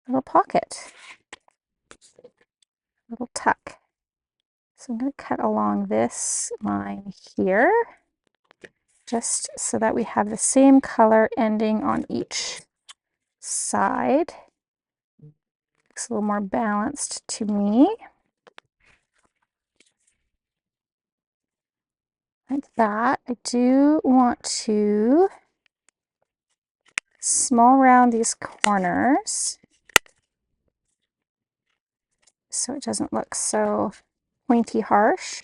little pocket, little tuck. So I'm going to cut along this line here, just so that we have the same color ending on each side. Looks a little more balanced to me. Like that. I do want to small round these corners so it doesn't look so pointy harsh.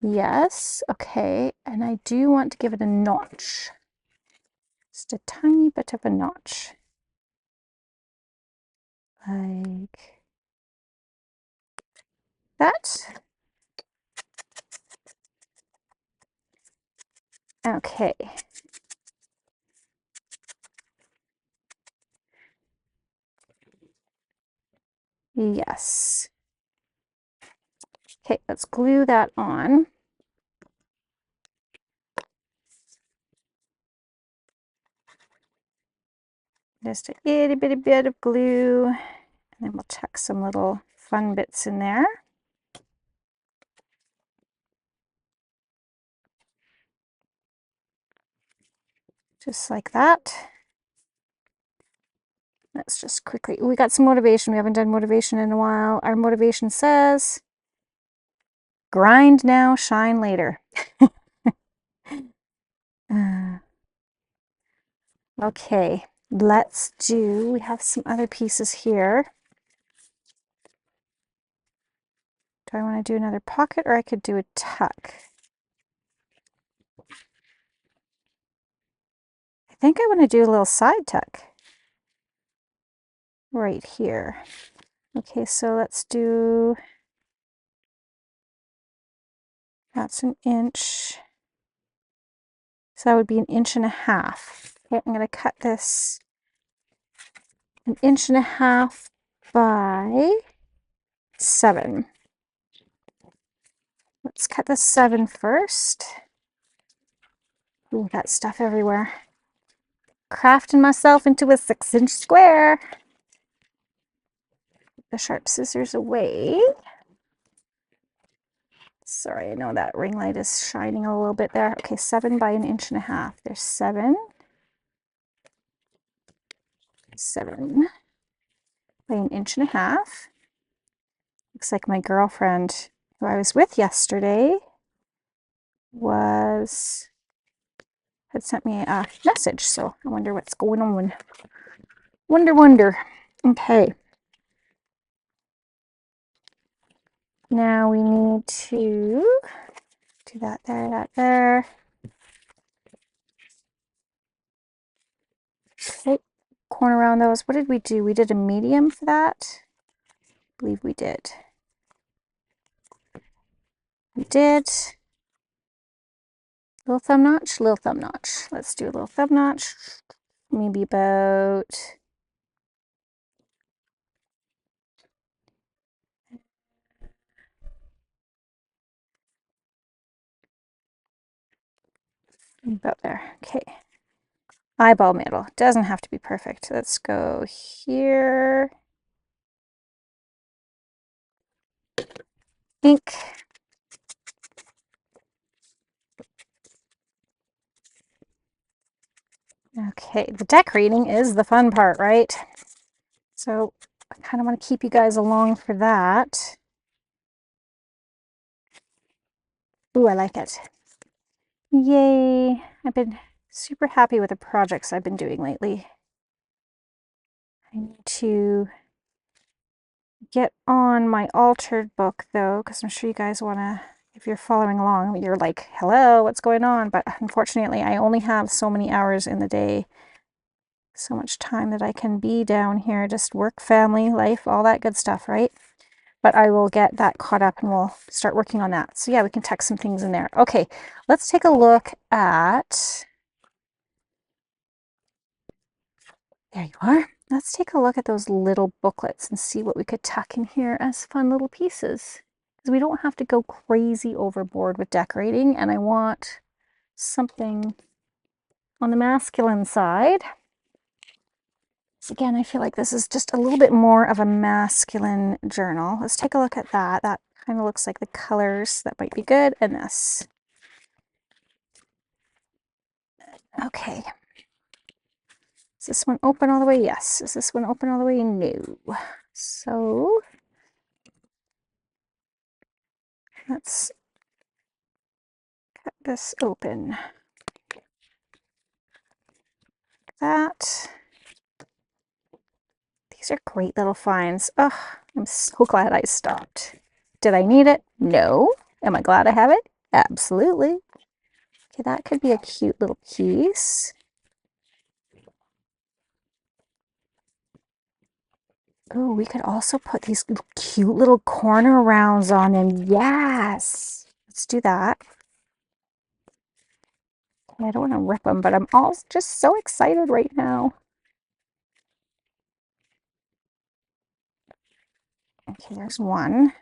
Yes, okay, and I do want to give it a notch. Just a tiny bit of a notch. Like that. Okay. Yes. Okay, let's glue that on. Just a itty bitty bit of glue, and then we'll tuck some little fun bits in there. Just like that. Let's just quickly, we got some motivation. We haven't done motivation in a while. Our motivation says, grind now, shine later. Okay, let's do, we have some other pieces here. Do I want to do another pocket, or I could do a tuck? I think I want to do a little side tuck right here. Okay, so let's do, that's an inch. So that would be an inch and a half. Okay, I'm going to cut this an inch and a half by 7. Let's cut the 7 first. Ooh, got stuff everywhere. Crafting myself into a 6-inch square. Put the sharp scissors away. Sorry, I know that ring light is shining a little bit there. Okay, 7 by an inch and a half. There's 7. 7 by an inch and a half. Looks like my girlfriend who I was with yesterday had sent me a message, so I wonder what's going on. Wonder. Okay. Now we need to do that there. Okay, corner around those. What did we do? We did a medium for that? I believe we did. We did. Little thumb notch, little thumb notch. Let's do a little thumb notch. Maybe about there. Okay. Eyeball middle. Doesn't have to be perfect. Let's go here. Ink. Okay, the decorating is the fun part, right? So I kind of want to keep you guys along for that. Ooh, I like it. Yay! I've been super happy with the projects I've been doing lately. I need to get on my altered book though, because I'm sure you guys want to, if you're following along, you're like, hello, what's going on? But unfortunately, I only have so many hours in the day, so much time that I can be down here, just work, family, life, all that good stuff, right? But I will get that caught up and we'll start working on that. So yeah, we can tuck some things in there. Okay, let's take a look at, there you are. Let's take a look at those little booklets and see what we could tuck in here as fun little pieces. Because we don't have to go crazy overboard with decorating, and I want something on the masculine side. So again, I feel like this is just a little bit more of a masculine journal. Let's take a look at that. That kind of looks like the colors that might be good, and this. Okay. Is this one open all the way? Yes. Is this one open all the way? No. So let's cut this open. Like that. These are great little finds. Oh, I'm so glad I stopped. Did I need it? No. Am I glad I have it? Absolutely. Okay, that could be a cute little piece. Oh, we could also put these cute little corner rounds on them. Yes. Let's do that. Okay, I don't want to rip them, but I'm all just so excited right now. Okay, there's one.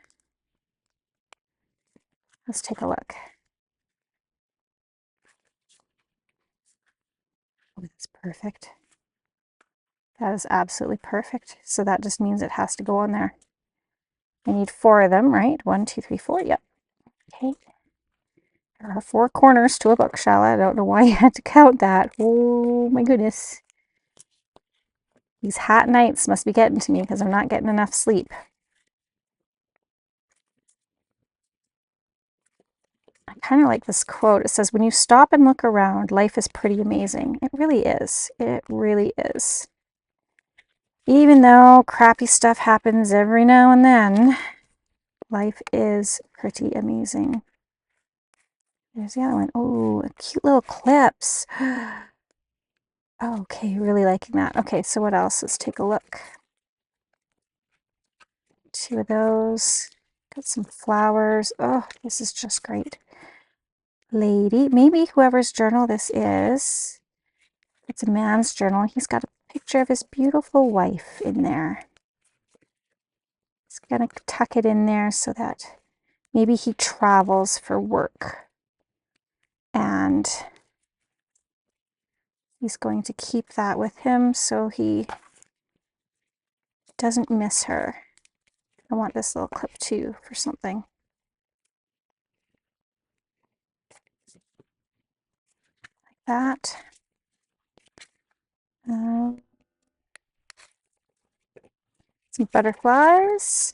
Let's take a look. Oh, that's perfect. That is absolutely perfect. So that just means it has to go on there. I need 4 of them, right? 1, 2, 3, 4. Yep. Okay. There are 4 corners to a book, Chala. I don't know why you had to count that. Oh my goodness. These hot nights must be getting to me because I'm not getting enough sleep. I kind of like this quote. It says, when you stop and look around, life is pretty amazing. It really is. It really is. Even though crappy stuff happens every now and then, life is pretty amazing. There's the other one. Oh, cute little clips. Okay, really liking that. Okay, so what else? Let's take a look. 2 of those. Got some flowers. Oh, this is just great. Lady, maybe whoever's journal this is. It's a man's journal. He's got a picture of his beautiful wife in there. He's gonna tuck it in there so that maybe he travels for work. And he's going to keep that with him so he doesn't miss her. I want this little clip too for something. Like that. Some butterflies.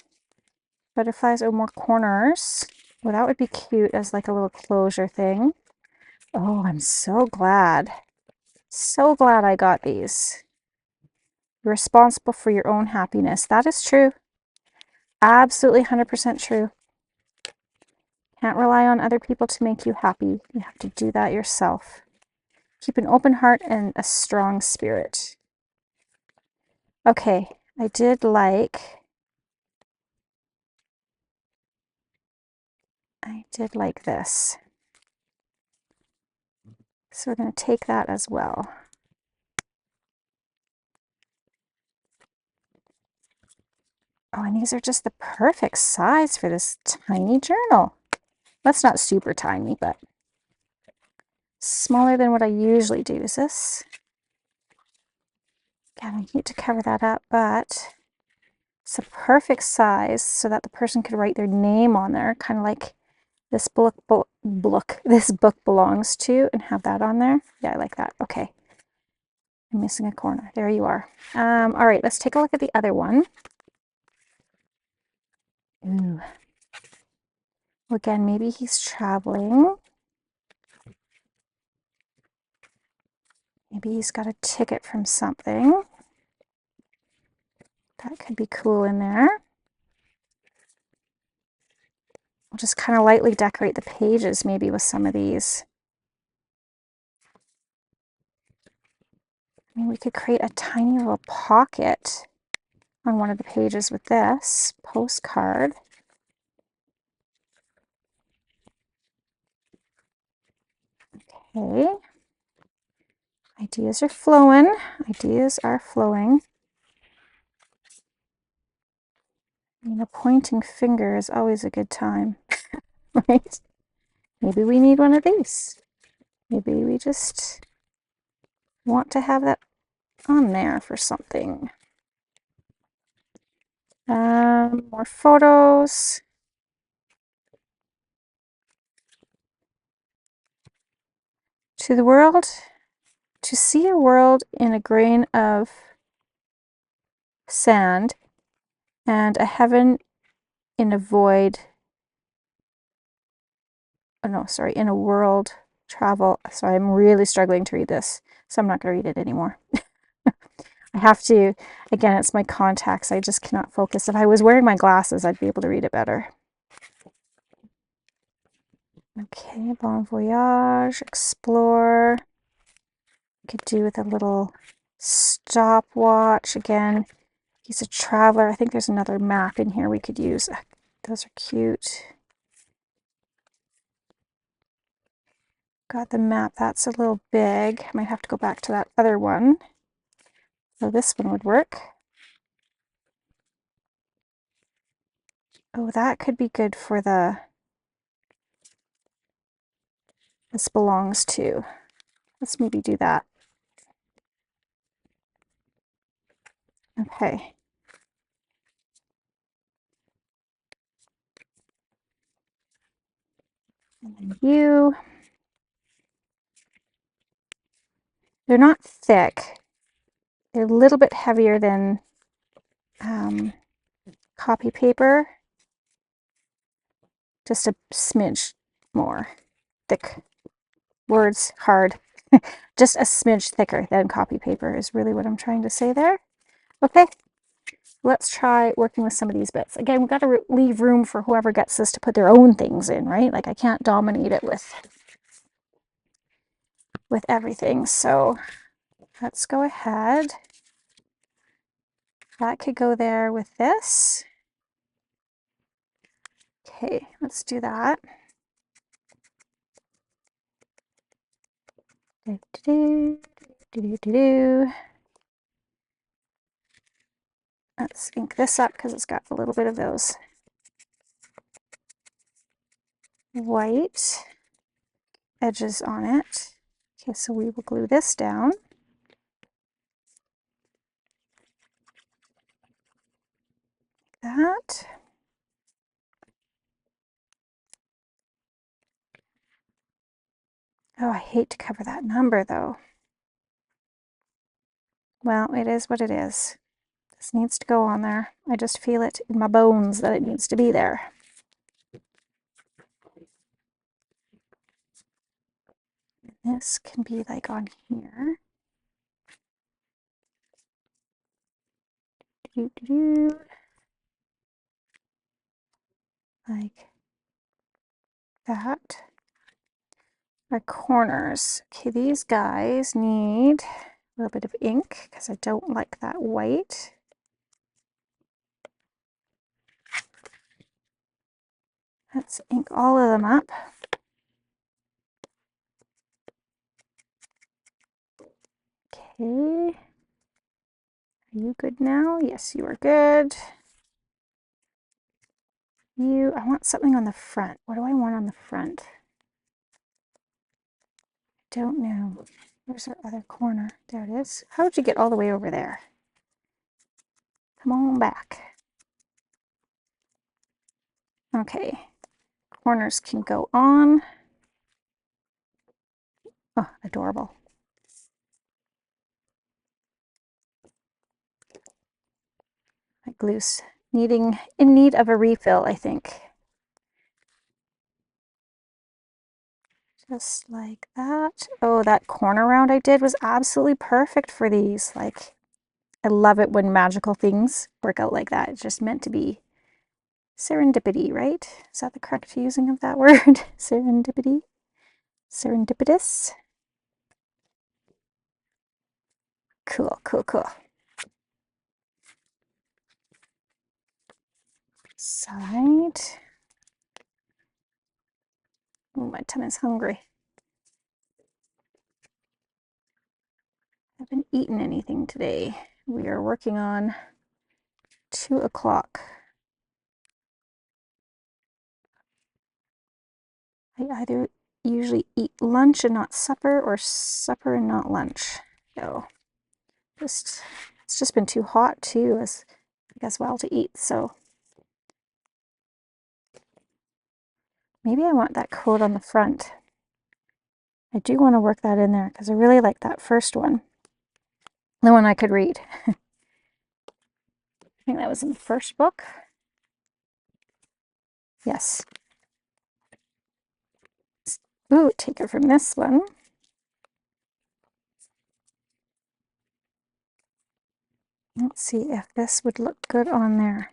Butterflies or more corners. Well, that would be cute as like a little closure thing. Oh, I'm so glad. So glad I got these. You're responsible for your own happiness. That is true. Absolutely 100% true. Can't rely on other people to make you happy. You have to do that yourself. Keep an open heart and a strong spirit. Okay, I did like this. So we're going to take that as well. Oh, and these are just the perfect size for this tiny journal. That's not super tiny, but smaller than what I usually do. Is this? Again, I hate to cover that up, but it's a perfect size so that the person could write their name on there, kind of like this this book belongs to, and have that on there. Yeah, I like that. Okay. I'm missing a corner. There you are. All right, let's take a look at the other one. Ooh. Well, again, maybe he's traveling. Maybe he's got a ticket from something. That could be cool in there. We'll just kind of lightly decorate the pages maybe with some of these. I mean, we could create a tiny little pocket on one of the pages with this postcard. Okay. Ideas are flowing. Ideas are flowing. I mean, a pointing finger is always a good time, right? Maybe we need one of these. Maybe we just want to have that on there for something. More photos. To the world, to see a world in a grain of sand and a heaven in a void. Oh no, sorry, in a world travel. Sorry, I'm really struggling to read this, so I'm not going to read it anymore. I have to, again, it's my contacts. I just cannot focus. If I was wearing my glasses, I'd be able to read it better. Okay, bon voyage, explore. Could do with a little stopwatch. Again, he's a traveler. I think there's another map in here we could use. Those are cute. Got the map. That's a little big. I might have to go back to that other one. So this one would work. Oh, that could be good for this belongs to. Let's maybe do that. Okay. And then you. They're not thick. They're a little bit heavier than copy paper. Just a smidge more thick. Words hard. Just a smidge thicker than copy paper is really what I'm trying to say there. Okay, let's try working with some of these bits. Again, we've got to leave room for whoever gets this to put their own things in, right? Like I can't dominate it with everything. So let's go ahead. That could go there with this. Okay, let's do that. Do, do, do, do, do, do. Let's ink this up because it's got a little bit of those white edges on it. Okay, so we will glue this down. Like that. Oh, I hate to cover that number though. Well, it is what it is. This needs to go on there. I just feel it in my bones that it needs to be there. And this can be like on here. Doo -doo -doo. Like that. Our corners. Okay, these guys need a little bit of ink because I don't like that white. Let's ink all of them up. Okay. Are you good now? Yes, you are good. I want something on the front. What do I want on the front? I don't know. Where's our other corner? There it is. How did you get all the way over there? Come on back. Okay. Corners can go on. Oh, adorable. My glue's in need of a refill, I think. Just like that. Oh, that corner round I did was absolutely perfect for these. Like, I love it when magical things work out like that. It's just meant to be. Serendipity, right? Is that the correct using of that word? Serendipity? Serendipitous? Cool, cool, cool. Side. Oh, my tummy's hungry. I haven't eaten anything today. We are working on 2 o'clock. I either usually eat lunch and not supper, or supper and not lunch. So it's just been too hot too, as well, to eat. So maybe I want that coat on the front. I do want to work that in there because I really like that first one. The one I could read. I think that was in the first book. Yes. Ooh, take it from this one. Let's see if this would look good on there.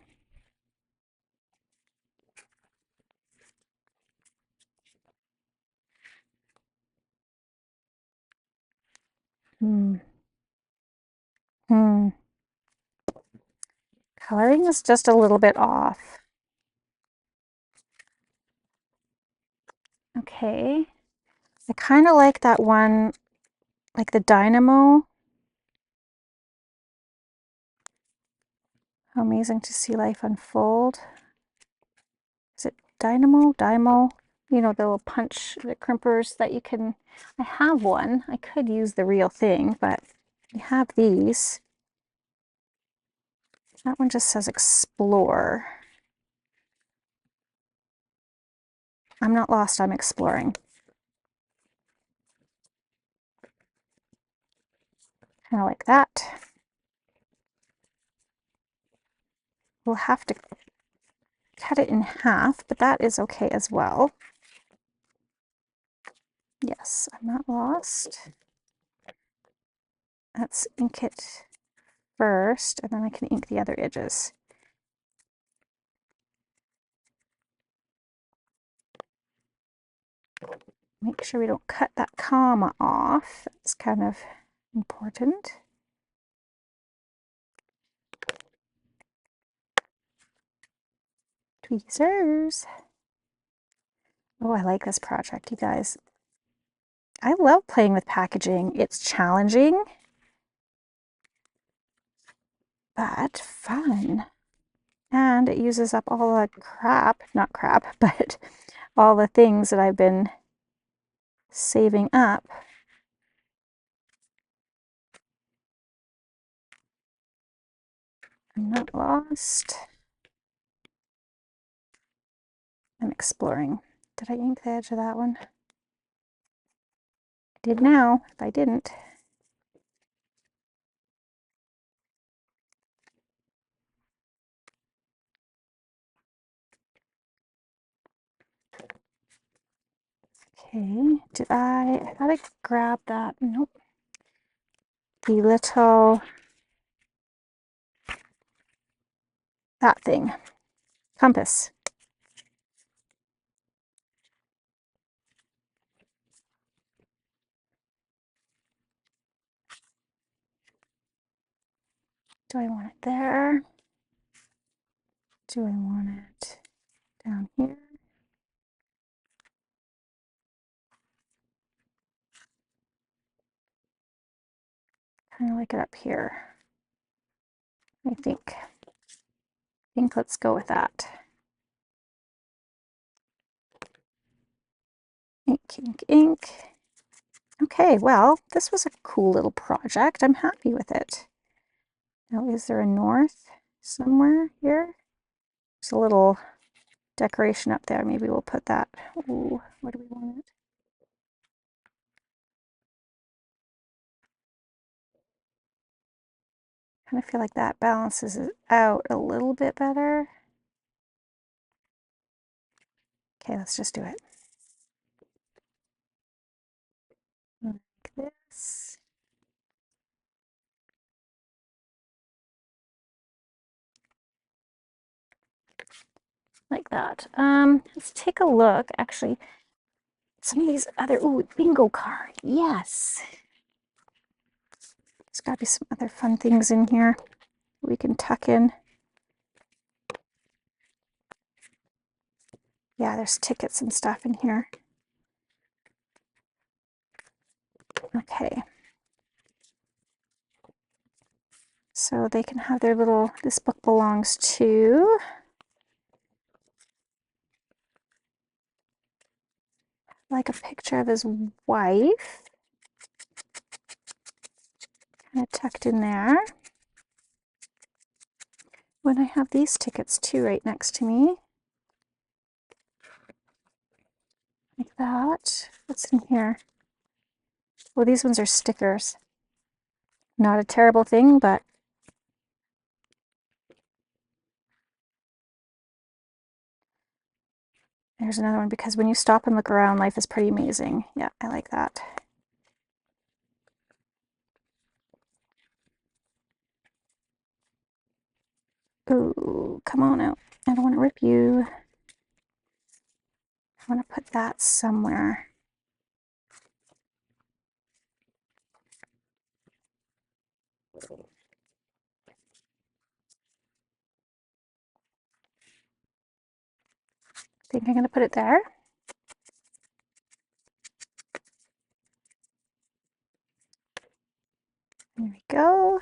Coloring is just a little bit off. Okay. I kind of like that one, like the dynamo. How amazing to see life unfold. Dymo, you know, the little punch, the crimpers that you can, I have one. I could use the real thing, but you have these. That one just says explore. I'm not lost, I'm exploring. Kind of like that. We'll have to cut it in half, but that is okay as well. Yes, I'm not lost. Let's ink it first, and then I can ink the other edges. Make sure we don't cut that comma off. That's kind of important. Tweezers. Oh, I like this project, you guys. I love playing with packaging. It's challenging, but fun. And it uses up all the crap, not crap, but all the things that I've been saving up. I'm not lost. I'm exploring. Did I ink the edge of that one? I did now, if I didn't. Okay, I thought I grabbed that. Nope. The little, that thing, compass. Do I want it there? Do I want it down here? Kind of like it up here. I think let's go with that. Ink, ink, ink. Okay, well, this was a cool little project. I'm happy with it. Now, is there a north somewhere here? There's a little decoration up there. Maybe we'll put that. Ooh, what do we want it? Kind of feel like that balances it out a little bit better. Okay, let's just do it. Like this. Like that. Let's take a look. Actually, some of these other, ooh, bingo card. Yes. There's got to be some other fun things in here we can tuck in. Yeah, there's tickets and stuff in here. Okay. So they can have their little, this book belongs to, like a picture of his wife. Kind of tucked in there. When I have these tickets too right next to me. Like that. What's in here? Well, these ones are stickers. Not a terrible thing, but there's another one, because when you stop and look around, life is pretty amazing. Yeah, I like that. Ooh, come on out. I don't want to rip you. I want to put that somewhere. I think I'm going to put it there. There we go.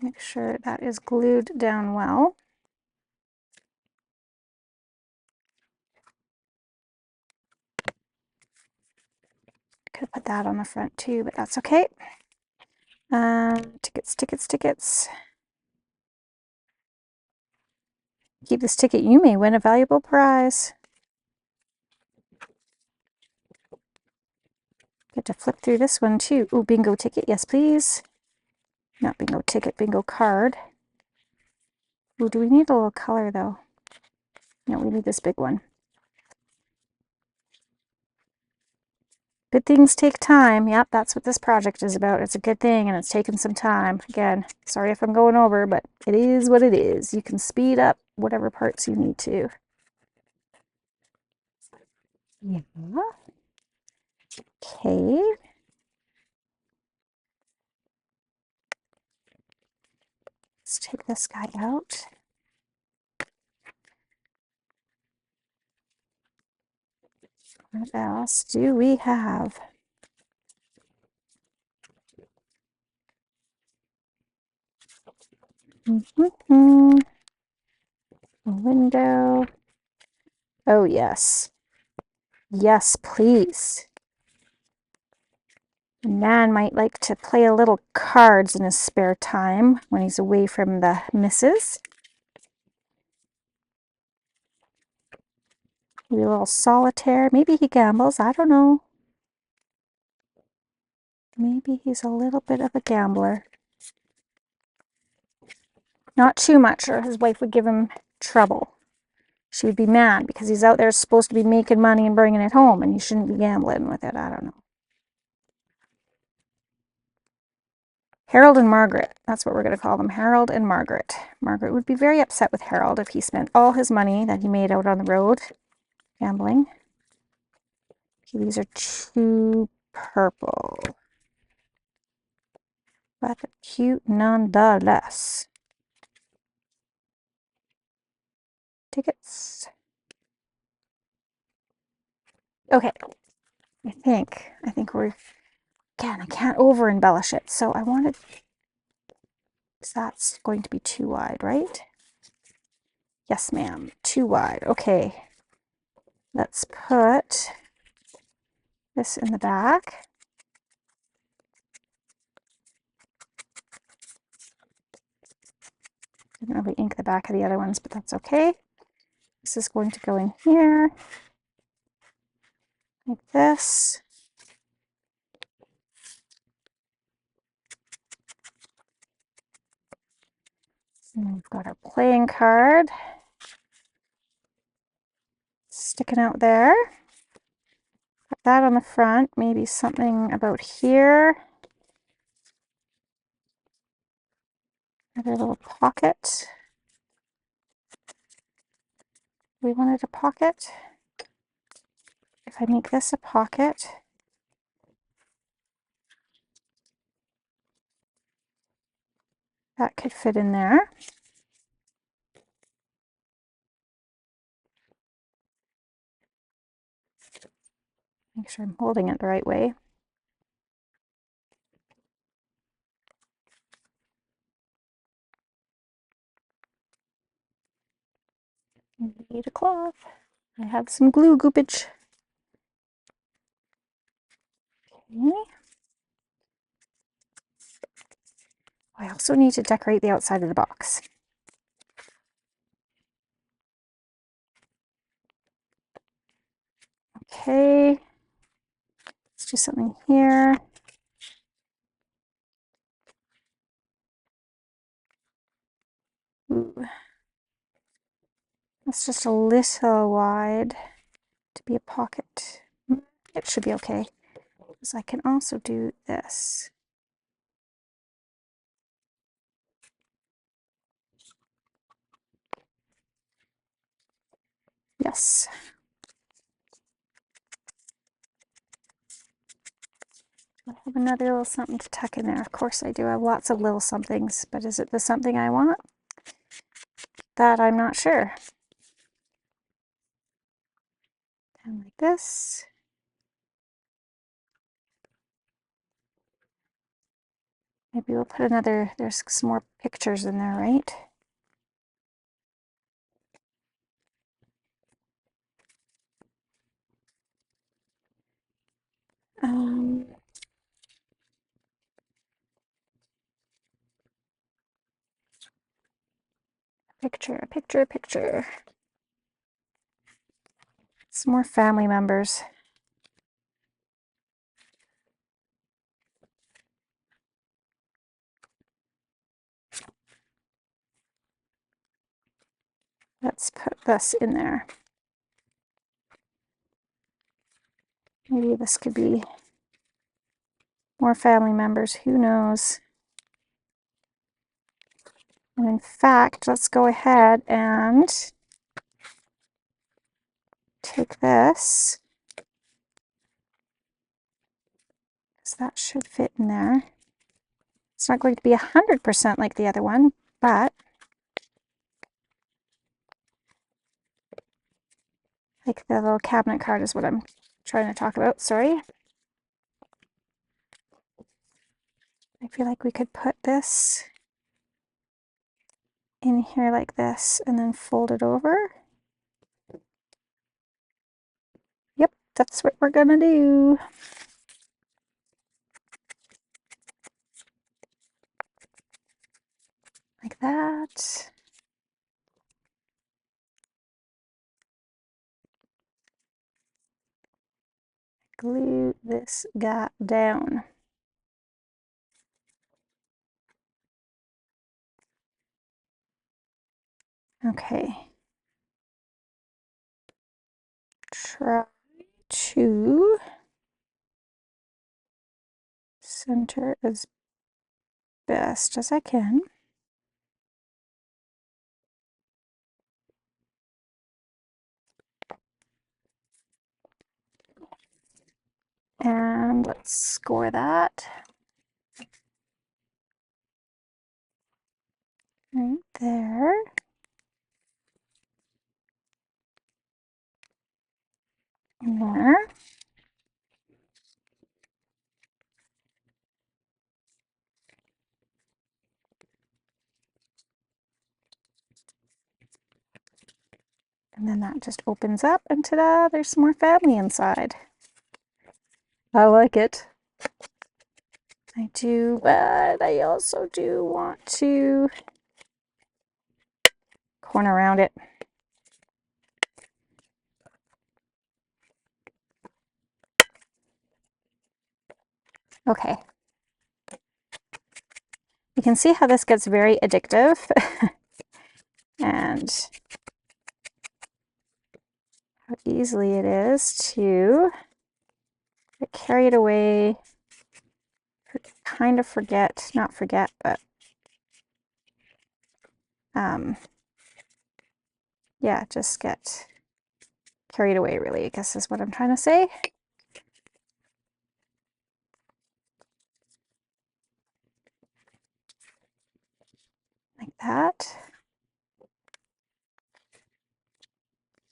Make sure sure that is glued down well. Could have put that on the front too, but that's okay. Tickets, tickets, tickets. Keep this ticket, you may win a valuable prize. Get to flip through this one too. Ooh, bingo ticket, yes please. Not bingo ticket, bingo card. Ooh, do we need a little color though? No, we need this big one. Good things take time. Yep, that's what this project is about. It's a good thing and it's taken some time. Again, sorry if I'm going over, but it is what it is. You can speed up whatever parts you need to. Yeah. Okay. Let's take this guy out. What else do we have? A window. Oh, yes. Yes, please. A man might like to play a little cards in his spare time when he's away from the missus. Maybe a little solitaire. Maybe he gambles. I don't know. Maybe he's a little bit of a gambler. Not too much, or his wife would give him trouble. She would be mad because he's out there supposed to be making money and bringing it home, and he shouldn't be gambling with it. I don't know. Harold and Margaret. That's what we're going to call them. Harold and Margaret. Margaret would be very upset with Harold if he spent all his money that he made out on the road gambling. Okay, these are too purple. But cute nonetheless. Tickets. Okay. I think we're, again, I can't over embellish it. So I wanted, that's going to be too wide, right? Yes, ma'am. Too wide. Okay. Let's put this in the back. Didn't really ink the back of the other ones, but that's okay. This is going to go in here, like this. And we've got our playing card sticking out there. Put that on the front, maybe something about here. Another little pocket. We wanted a pocket. If I make this a pocket, that could fit in there. Make sure I'm holding it the right way. Need a cloth. I have some glue goopage. Okay. I also need to decorate the outside of the box. Okay. Let's do something here. Ooh. That's just a little wide to be a pocket. It should be okay. Because I can also do this. Yes. I have another little something to tuck in there. Of course I do have lots of little somethings, but is it the something I want? That I'm not sure. And like this. Maybe we'll put another, there's some more pictures in there, right? Picture. Some more family members. Let's put this in there. Maybe this could be more family members, who knows? And in fact, let's go ahead and take this, because that should fit in there. It's not going to be 100% like the other one, but like the little cabinet card is what I'm trying to talk about, sorry. I feel like we could put this in here like this and then fold it over. Yep, that's what we're gonna do. Like that. Glue this guy down. Okay. Try to center as best as I can. And let's score that. Right there. And there. And then that just opens up and ta-da, there's some more family inside. I like it. I do, but I also do want to corner around it. Okay. You can see how this gets very addictive and how easily it is to get carried away, kind of forget, not forget, but yeah, just get carried away, really, I guess is what I'm trying to say. Like that.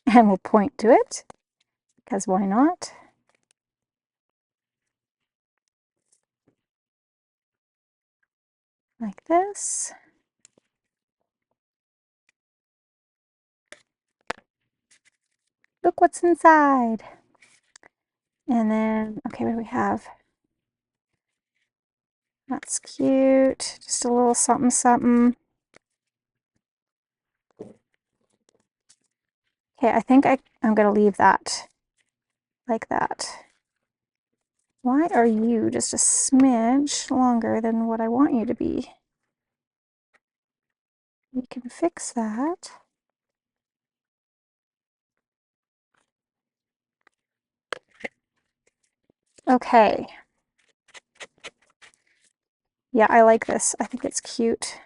And we'll point to it, because why not? Like this. Look what's inside. And then, okay, what do we have? That's cute. Just a little something something. Okay, I think I'm going to leave that like that. Why are you just a smidge longer than what I want you to be? We can fix that. Okay. Yeah, I like this. I think it's cute.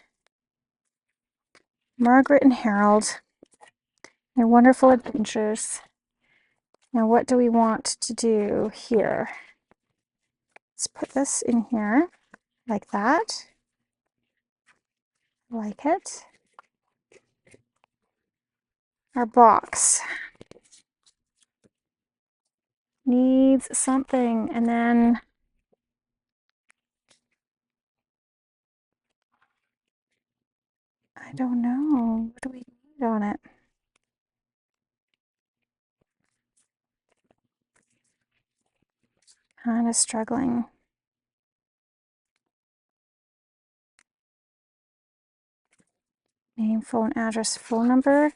Margaret and Harold, their wonderful adventures. Now, what do we want to do here? Let's put this in here like that. I like it. Our box needs something, and then I don't know. What do we need on it? Kind of struggling. Name, phone, address, phone number.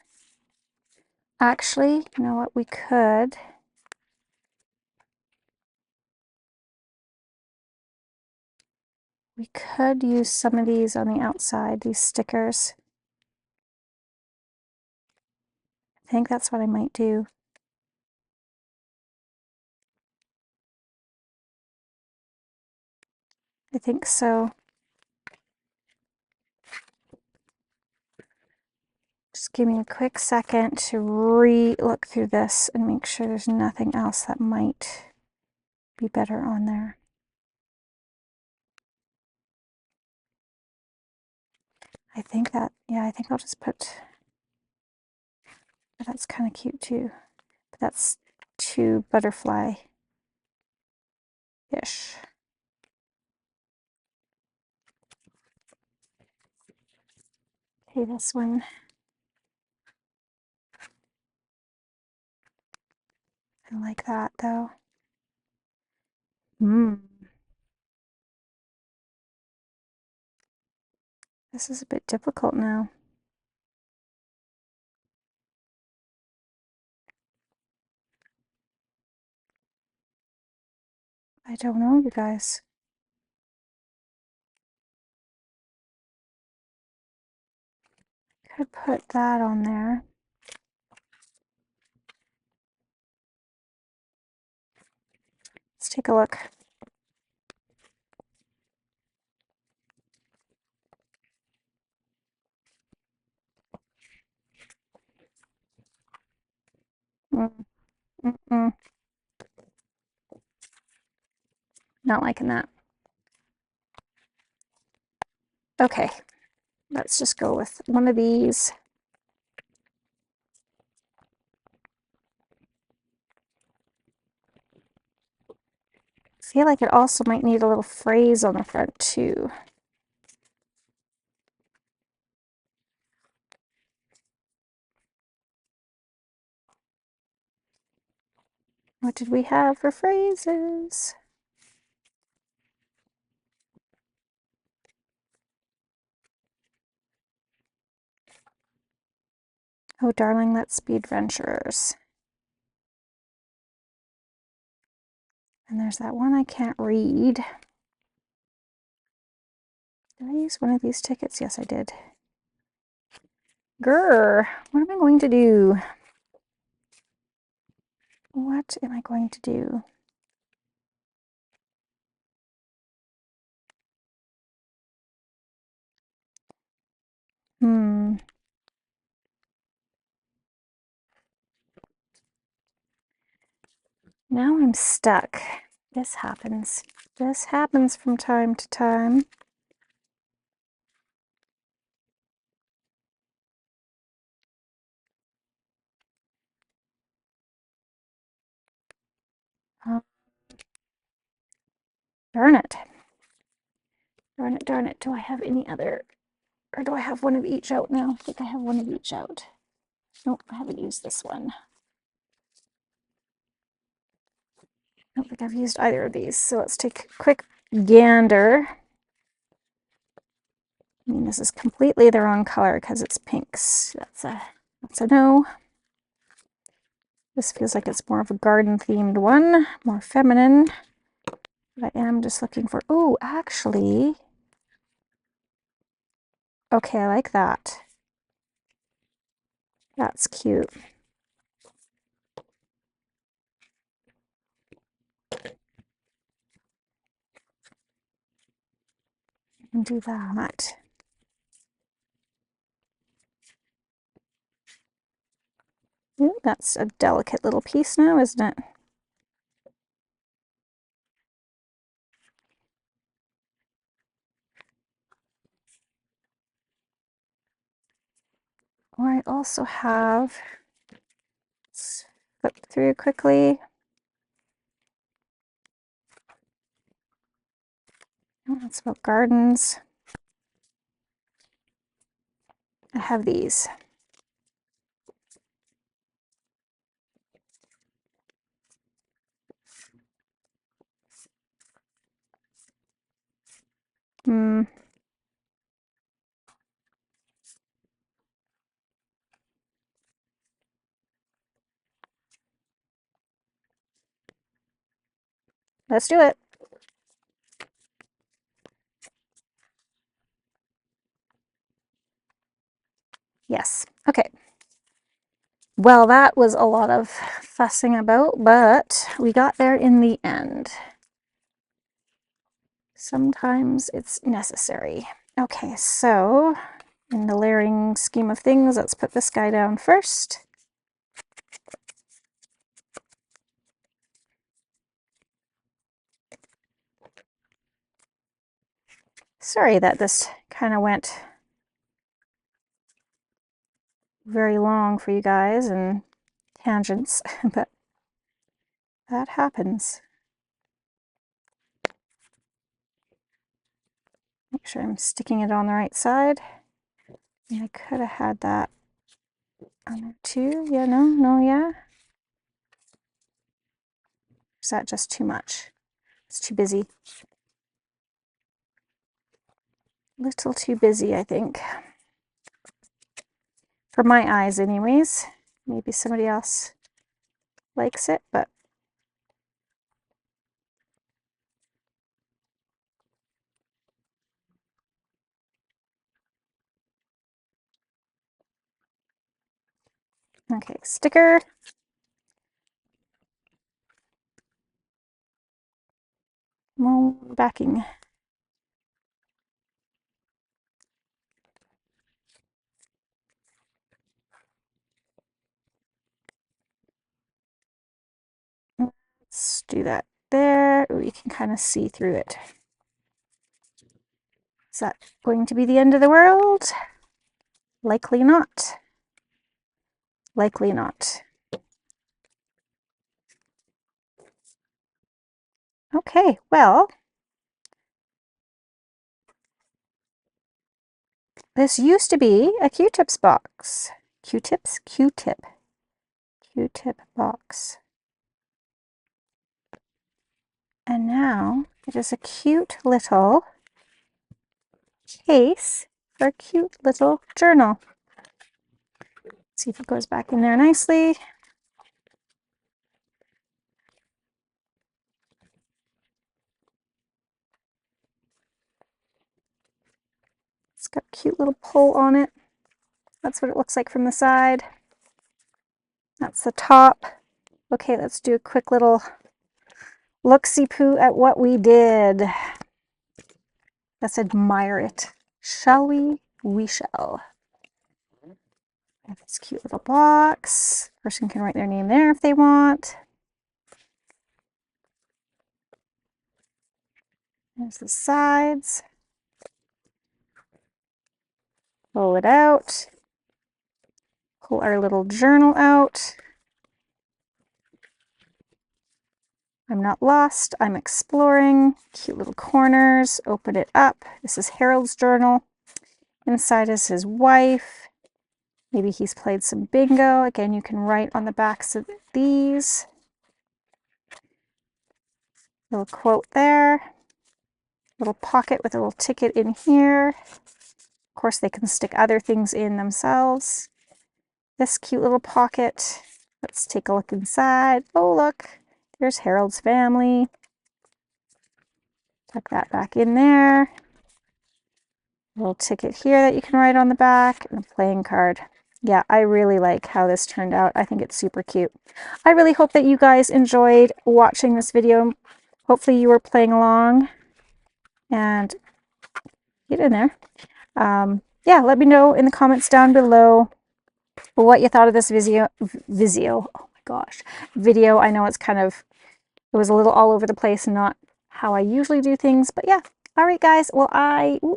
Actually, you know what? We could use some of these on the outside, these stickers. I think that's what I might do. I think so. Just give me a quick second to re-look through this and make sure there's nothing else that might be better on there. I think that, yeah, I think I'll just put, but that's kind of cute too. But that's too butterfly-ish. Okay, this one. I like that though. This is a bit difficult now. I don't know, you guys. Could put that on there. Let's take a look. Not liking that. Okay, let's just go with one of these. I feel like it also might need a little phrase on the front too. What did we have for phrases? Oh, darling, let's be adventurers. And there's that one I can't read. Did I use one of these tickets? Yes, I did. Grr, what am I going to do? What am I going to do? Now I'm stuck. This happens. This happens from time to time. Darn it. Darn it, darn it. Do I have any other, or do I have one of each out now? I think I have one of each out. Nope, I haven't used this one. I don't think I've used either of these. So let's take a quick gander. I mean, this is completely the wrong color because it's pinks. That's a no. This feels like it's more of a garden themed one, more feminine. But I am just looking for, oh, actually, okay, I like that. That's cute. I can do that. Ooh, that's a delicate little piece now, isn't it? Or I also have, let's flip through quickly. Oh, that's about gardens. I have these. Let's do it. Yes. Okay. Well, that was a lot of fussing about, but we got there in the end. Sometimes it's necessary. Okay, so in the layering scheme of things, let's put this guy down first. Sorry that this kind of went very long for you guys and tangents, but that happens. Make sure I'm sticking it on the right side. I could have had that on there too. Yeah, no, yeah. Is that just too much? It's too busy. A little too busy, I think. For my eyes, anyways. Maybe somebody else likes it, but okay, sticker. More backing. Let's do that there. Ooh, you can kind of see through it. Is that going to be the end of the world? Likely not. Likely not. Okay, well, this used to be a Q-tips box. Q-tips? Q-tip. Q-tip box. And now it is a cute little case for a cute little journal. See if it goes back in there nicely. It's got a cute little pull on it. That's what it looks like from the side. That's the top. Okay, let's do a quick little look-see-poo at what we did. Let's admire it. Shall we? We shall. I have this cute little box. Person can write their name there if they want. There's the sides. Pull it out. Pull our little journal out. I'm not lost, I'm exploring. Cute little corners. Open it up. This is Harold's journal. Inside is his wife. Maybe he's played some bingo. Again, you can write on the backs of these. Little quote there. Little pocket with a little ticket in here. Of course, they can stick other things in themselves. This cute little pocket. Let's take a look inside. Oh, look, there's Harold's family. Tuck that back in there. A little ticket here that you can write on the back, and a playing card. Yeah, I really like how this turned out. I think it's super cute. I really hope that you guys enjoyed watching this video. Hopefully you were playing along and get in there. Yeah, let me know in the comments down below what you thought of this video. Oh my gosh, video. I know it's kind of, it was a little all over the place and not how I usually do things, but yeah. All right, guys. Well,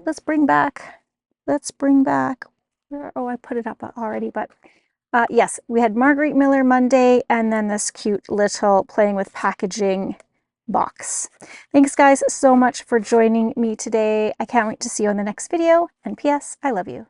let's bring back, oh, I put it up already, but yes, we had Marguerite Miller Monday and then this cute little playing with packaging box. Thanks guys so much for joining me today. I can't wait to see you on the next video, and P.S. I love you.